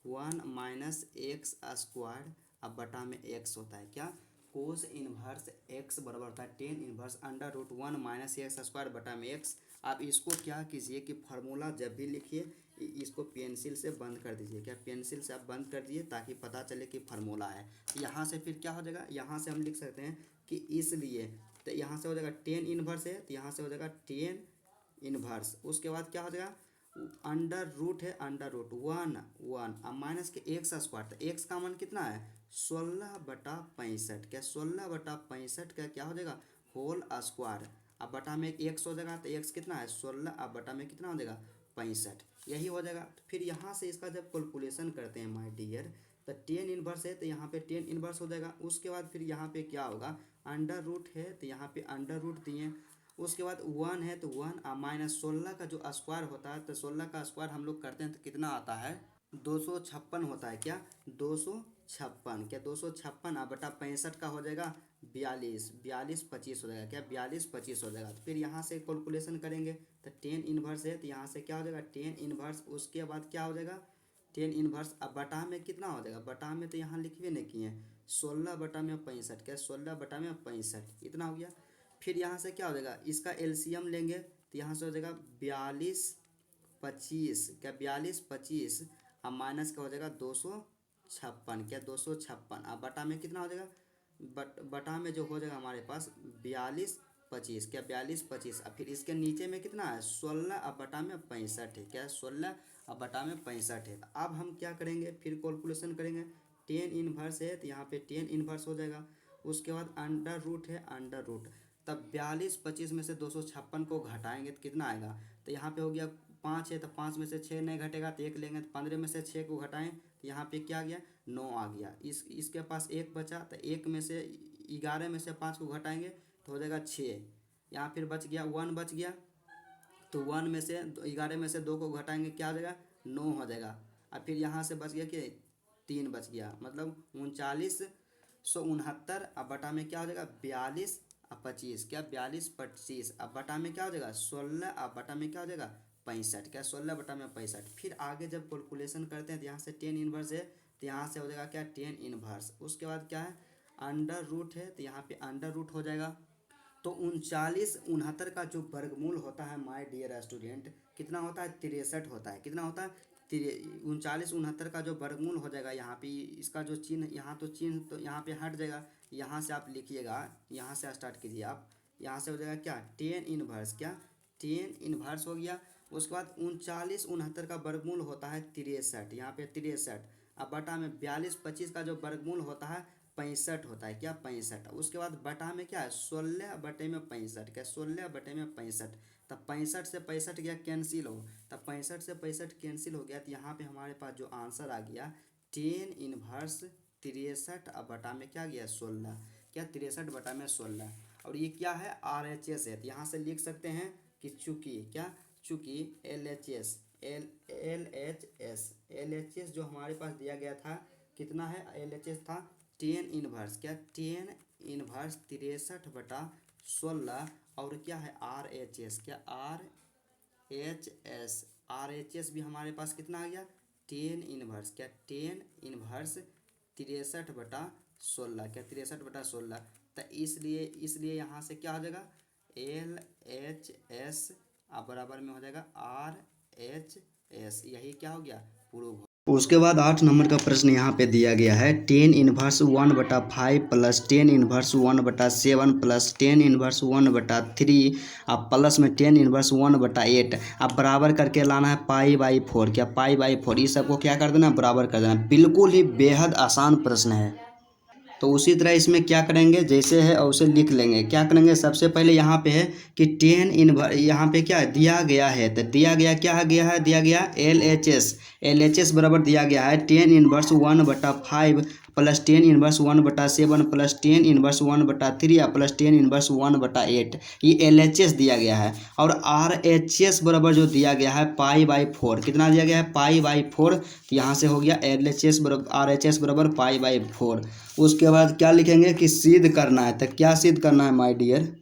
√1 माइनस एक्स स्क्वायर अब बटा में एक्स होता है, क्या कोस इनवर्स एक्स बराबर होता है 10 इनवर्स √1 माइनस एक्स स्क्वायर बटा में एक्स। आप इसको क्या कीजिए कि फार्मूला जब भी लिखिए इसको पेंसिल से बंद कर दीजिए, क्या पेंसिल से आप बंद कर दीजिए ताकि पता चले कि फार्मूला है। यहाँ से फिर क्या हो जाएगा, यहाँ से हम लिख सकते हैं कि इसलिए, तो यहाँ से हो जाएगा 10 इनवर्स है, तो यहाँ से हो जाएगा 10 इनवर्स, उसके बाद क्या हो जाएगा अंडर रूट है √1 अब माइनस के एक्स स्क्वायर, तो एक्स का मान कितना है 16/65, क्या 16/65 का क्या हो जाएगा होल स्क्वायर, अब बटा में एक्स हो जाएगा, तो एक्स कितना है 16, अब बटा में कितना हो जाएगा 65, यही हो जाएगा। फिर यहाँ से इसका जब कैलकुलेशन करते हैं माय डियर, तो 10 इनवर्स है तो यहाँ पे 10 इनवर्स हो जाएगा। उसके बाद फिर यहाँ पे क्या होगा अंडर रूट है तो यहाँ पे अंडर रूट दिए, उसके बाद 1 है तो 1 माइनस 16 का जो स्क्वायर होता है, तो 16 का स्क्वायर हम लोग करते हैं तो कितना आता है 256 होता है, क्या 256, क्या 256 बटा 65 का हो जाएगा 42, 42/25 हो जाएगा, क्या 42/25 हो जाएगा। तो फिर यहाँ से कैलकुलेशन करेंगे तो 10 इनवर्स है तो यहाँ से क्या हो जाएगा 10 इनवर्स, उसके बाद क्या हो जाएगा 10 इनवर्स, अब बटा में कितना हो जाएगा, बटा में तो यहाँ लिखवे नहीं किए 16 बटा में 65, क्या 16 बटा में 65 इतना हो गया। फिर यहाँ से क्या हो जाएगा इसका एलसीएम लेंगे तो यहाँ से हो जाएगा 42/25, क्या 42/25 अब माइनस का हो जाएगा 256, क्या 256, अब बटा में कितना हो जाएगा बटा में जो हो जाएगा हमारे पास 42/25, क्या 42/25, अब फिर इसके नीचे में कितना है 16 अब बटा में 65 है, क्या 16 अब बटा में 65 है। अब हम क्या करेंगे फिर कैलकुलेशन करेंगे 10 इनवर्स है तो यहाँ पे 10 इनवर्स हो जाएगा, उसके बाद अंडर रूट है अंडर रूट, तब 42/25 में से 256 को घटाएंगे तो कितना आएगा, तो यहाँ पे हो गया 5 है तो 5 में से 6 नहीं घटेगा तो 1 लेंगे, तो 15 में से 6 को घटाएं तो यहाँ पे क्या आ गया 9 आ गया। इसके पास 1 बचा तो 1 में से 11 में से 5 को घटाएंगे तो हो जाएगा 6, यहाँ फिर बच गया 1 बच गया, तो 1 में से 11 में से 2 को घटाएंगे क्या हो जाएगा 9 हो जाएगा, और फिर यहाँ से बच गया कि 3 बच गया, मतलब 3969 अब बटा में क्या हो जाएगा 42/25, क्या 42/25 अब बटा में क्या हो जाएगा 16 अब बटा में क्या हो जाएगा 65, क्या 16 बटा में 65। फिर आगे जब कैलकुलेशन करते हैं तो यहाँ से 10 इनवर्स है तो यहाँ से हो जाएगा क्या 10 इनवर्स, उसके बाद क्या है अंडर रूट है तो यहाँ पे अंडर रूट हो जाएगा, तो 3969 का जो वर्गमूल होता है माय डियर स्टूडेंट कितना होता है 63 होता है, कितना होता है 3969 का जो वर्गमूल हो जाएगा यहाँ पे इसका जो चिन्ह यहाँ तो चिन्ह तो यहाँ पे हट जाएगा, यहाँ से आप लिखिएगा, यहाँ से स्टार्ट कीजिए आप, यहाँ से हो जाएगा क्या 10 इनवर्स, क्या 10 इनवर्स हो गया। उसके बाद 3969 का वर्गमूल होता है 63, यहाँ पे 63, अब बटा में 42/25 का जो वर्गमूल होता है 65 होता है, क्या 65, उसके बाद बटा में क्या है 16 बटे में 65, क्या 16 बटे में 65, तब 65 से 65 गया कैंसिल हो, तब 65 से 65 कैंसिल हो गया, तो यहाँ पे हमारे पास जो आंसर आ गया 10 इनवर्स 63 अब बटा में क्या गया 16, क्या 63 बटा में 16, और ये क्या है RHS है, तो यहाँ से लिख सकते हैं कि चूँकि क्या चूँकि LHS जो हमारे पास दिया गया था कितना है LHS था 10 इनवर्स, क्या 10 इनवर्स 63/16, और क्या है RHS, क्या RHS भी हमारे पास कितना आ गया 10 इनवर्स, क्या 10 इनवर्स 63/16, क्या 63/16। तो इसलिए यहाँ से क्या हो जाएगा LHS बराबर में हो जाएगा RHS, यही क्या हो गया प्रूव हो। उसके बाद 8 नंबर का प्रश्न यहाँ पे दिया गया है 10 inverse 1/5 plus 10 inverse 1/7 plus 10 inverse 1/3 अब प्लस में 10 इनवर्स 1/8 अब बराबर करके लाना है पाई/4, क्या पाई/4, इस सबको क्या कर देना बराबर कर देना। बिल्कुल ही बेहद आसान प्रश्न है। तो उसी तरह इसमें क्या करेंगे, जैसे है वैसे लिख लेंगे। क्या करेंगे, सबसे पहले यहाँ पे है कि 10 इनवर्स, यहाँ पे क्या दिया गया है, तो दिया गया क्या गया है, दिया गया LHS बराबर दिया गया है 10 inverse 1/5 plus 10 inverse 1/7 plus 10 inverse 1/3 plus 10 inverse 1/8, ये LHS दिया गया है। और RHS बराबर जो दिया गया है पाई/4, कितना दिया गया है पाई/4, तो यहाँ से हो गया LHS बराबर RHS बराबर पाई/4। उसके बाद क्या लिखेंगे कि सिद्ध करना है, तो क्या सिद्ध करना है माय डियर,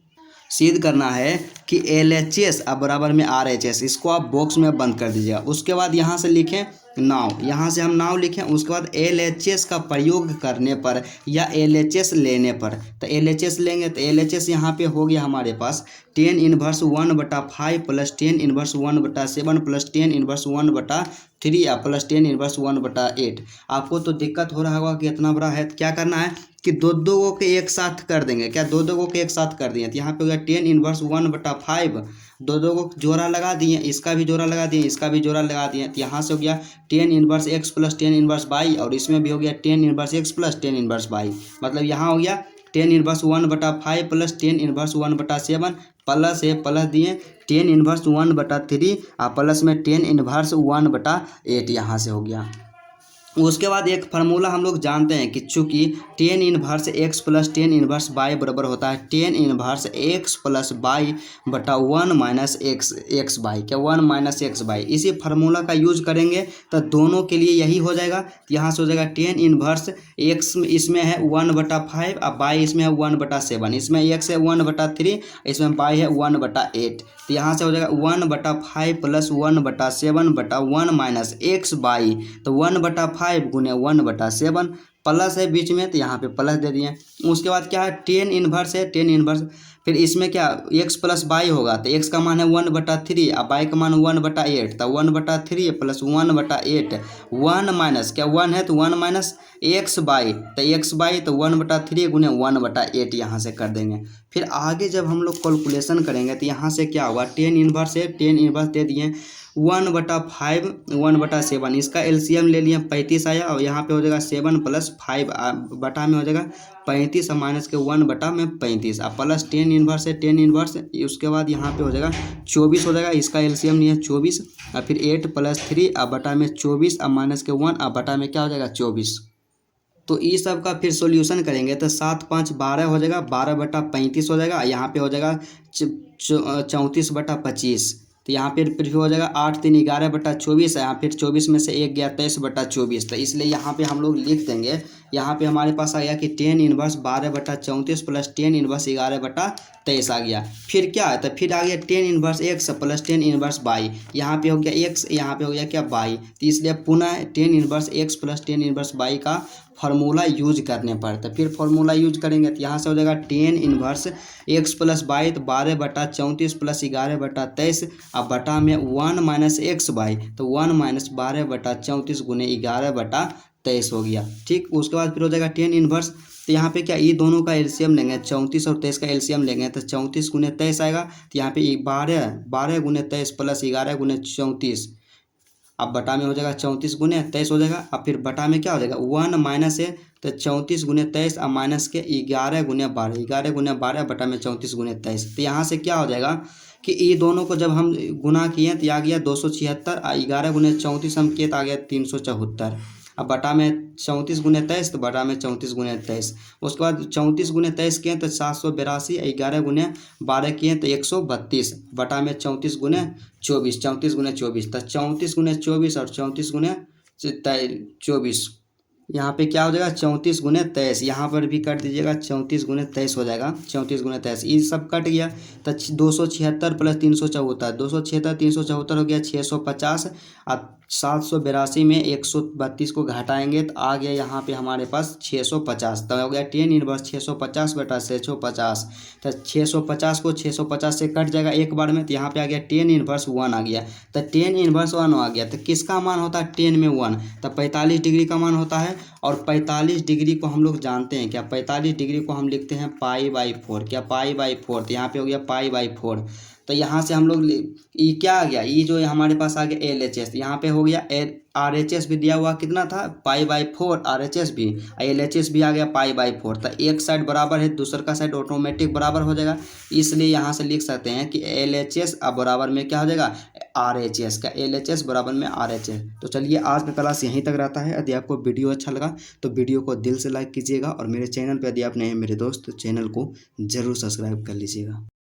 सिद्ध करना है कि LHS अब बराबर में RHS, इसको आप बॉक्स में बंद कर दीजिएगा। उसके बाद यहाँ से लिखें नाव, यहाँ से हम नाव लिखें। उसके बाद LHS का प्रयोग करने पर या LHS लेने पर, तो LHS लेंगे तो LHS यहाँ पे हो गया हमारे पास 10 inverse 1/5 plus 10 inverse 1/7 plus 10 inverse 1/3 plus 10 inverse 1/8। आपको तो दिक्कत हो रहा होगा कि इतना बड़ा है, तो क्या करना है कि दो को के एक साथ कर देंगे, क्या दो को के एक साथ कर दिए, तो यहाँ पे हो गया 10 इनवर्स 1/5, दो को जोड़ा लगा दिए, इसका भी जोड़ा लगा दिए, इसका भी जोड़ा लगा दिए, तो यहाँ से हो गया 10 inverse x plus 10 inverse y, और इसमें भी हो गया 10 inverse x plus 10 inverse y, मतलब यहाँ हो गया 10 इनवर्स 1/5 प्लस 10 इनवर्स 1/7 प्लस है प्लस दिए 10 इनवर्स 1/3 प्लस में 10 इनवर्स 1/8, यहाँ से हो गया। उसके बाद एक फार्मूला हम लोग जानते हैं कि चूंकि 10 inverse x plus 10 inverse y बराबर होता है 10 inverse x plus y/1 minus x y, क्या 1 माइनस एक्स बाई, इसी फार्मूला का यूज करेंगे तो दोनों के लिए यही हो जाएगा। यहाँ से हो जाएगा 10 इनवर्स x इसमें है 1/5, अब y इसमें है 1/7, इसमें x है 1/3, इसमें y है 1/8, तो यहाँ से हो जाएगा 1/5 प्लस 1/7/1 माइनस एक्स बाई, तो 1/5 गुने 1/7 प्लस है बीच में, तो यहाँ पे प्लस दे दिए। उसके बाद क्या है 10 इनवर्स है 10 इनवर्स, फिर इसमें क्या x प्लस बाई होगा, तो x का मान है 1/3 और बाई का मान 1/8, तो 1/3 प्लस 1/8, 1 माइनस क्या 1 है तो 1 माइनस एक्स बाई, तो एक्स बाई तो 1/3 गुने 1/8 यहाँ से कर देंगे। फिर आगे जब हम लोग कैलकुलेशन करेंगे तो यहाँ से क्या होगा 10 इनवर्स है 10 इनवर्स दे दिए 1/5 1/7, इसका LCM ले लिए 35 आया, और यहाँ पे हो जाएगा 7 प्लस 5 बटा में हो जाएगा 35 और माइनस के 1/35 अब प्लस 10 इनवर्स है 10 इनवर्स, उसके बाद यहाँ पे हो जाएगा 24 हो जाएगा, इसका LCM नहीं है 24, और फिर 8 प्लस 3 अब बटा में 24 और माइनस के 1 अब बटा में क्या हो जाएगा 24। तो इस सब का फिर सॉल्यूशन करेंगे तो 7 5 12 हो जाएगा, 12/35 हो जाएगा, यहाँ पे हो जाएगा 34/25, तो यहाँ फिर हो जाएगा 8 3 11/24, यहाँ फिर 24 में से 1 गया 23/24, तो इसलिए यहाँ पे हम लोग लिख देंगे। यहाँ पे हमारे पास आ गया कि 10 इनवर्स 12/34 प्लस 10 इनवर्स 11/23 आ गया। फिर क्या है तो फिर आ गया 10 inverse x plus 10 inverse y, यहाँ पे हो गया x, यहाँ पे हो गया क्या y, तो इसलिए पुनः 10 inverse x plus 10 inverse y का फार्मूला यूज करने पर, तो फिर फार्मूला यूज करेंगे तो यहाँ से हो जाएगा 10 इनवर्स x प्लस बाई, तो 12/34 प्लस 11/23 अब बटा में 1 माइनस एक्स बाई, तो 1 माइनस 12/34 गुने 11/23 हो गया। ठीक, उसके बाद फिर हो जाएगा 10 इनवर्स, तो यहाँ पे क्या ये दोनों का LCM लेंगे 34 और 23 का LCM लेंगे, तो 34 गुने 23 आएगा, तो यहाँ पे 12 गुने 23 प्लस 11 गुने 34 अब बटा में हो जाएगा 34 गुने 23 हो जाएगा। अब फिर बटा में क्या हो जाएगा 1 माइनस है, तो 34 गुने 23 अब माइनस के 11 गुने 12, 11 गुने 12 बटा में 34 गुने 23, तो यहाँ से क्या हो जाएगा कि ये दोनों को जब हम गुना किए तो आ गया 276, 11 गुने 34 हम किए तो आ गया 374, अब बटा में 34 गुने 23, तो बटा में 34 गुने 23, उसके बाद 34 गुने 23 किए तो 782, 11 गुने 12 किए तो 132, बटा में 34 गुने 24, 34 गुने 24, तो 34 गुने 24 और 34 गुने 24 यहाँ पे क्या हो जाएगा 34 × 23, यहाँ पर भी कट दीजिएगा 34 × 23 हो जाएगा, 34 × 23 ये सब कट गया। तो 276 + 374, 276 374 हो गया 650। अब 782 में 132 को घटाएंगे तो आ गया यहाँ पे हमारे पास 650। तो हो गया टेन इनवर्स 650 बटा 650। तो 650 को 650 से कट जाएगा एक बार में, तो यहाँ पे आ गया टेन इनवर्स 1 आ गया। तो टेन इनवर्स 1 आ गया तो किसका मान होता है 10 में 1, तो 45 डिग्री का मान होता है। और 45 डिग्री को हम लोग जानते हैं क्या, 45 डिग्री को हम लिखते हैं π/4। क्या π/4, तो यहाँ पे हो गया π/4। तो यहाँ से हम लोग ये क्या आ गया, ये जो हमारे पास आ गया LHS, यहाँ पे हो गया RHS भी दिया हुआ कितना था π/4, RHS भी, LHS भी आ गया π/4। तो एक साइड बराबर है, दूसर का साइड ऑटोमेटिक बराबर हो जाएगा, इसलिए यहाँ से लिख सकते हैं कि LHS अब बराबर में क्या हो जाएगा RHS का, LHS बराबर में RHS। तो चलिए आज का क्लास यहीं तक रहता है। यदि आपको वीडियो अच्छा लगा तो वीडियो को दिल से लाइक कीजिएगा, और मेरे चैनल पर यदि आप नए हैं मेरे दोस्त तो चैनल को ज़रूर सब्सक्राइब कर लीजिएगा।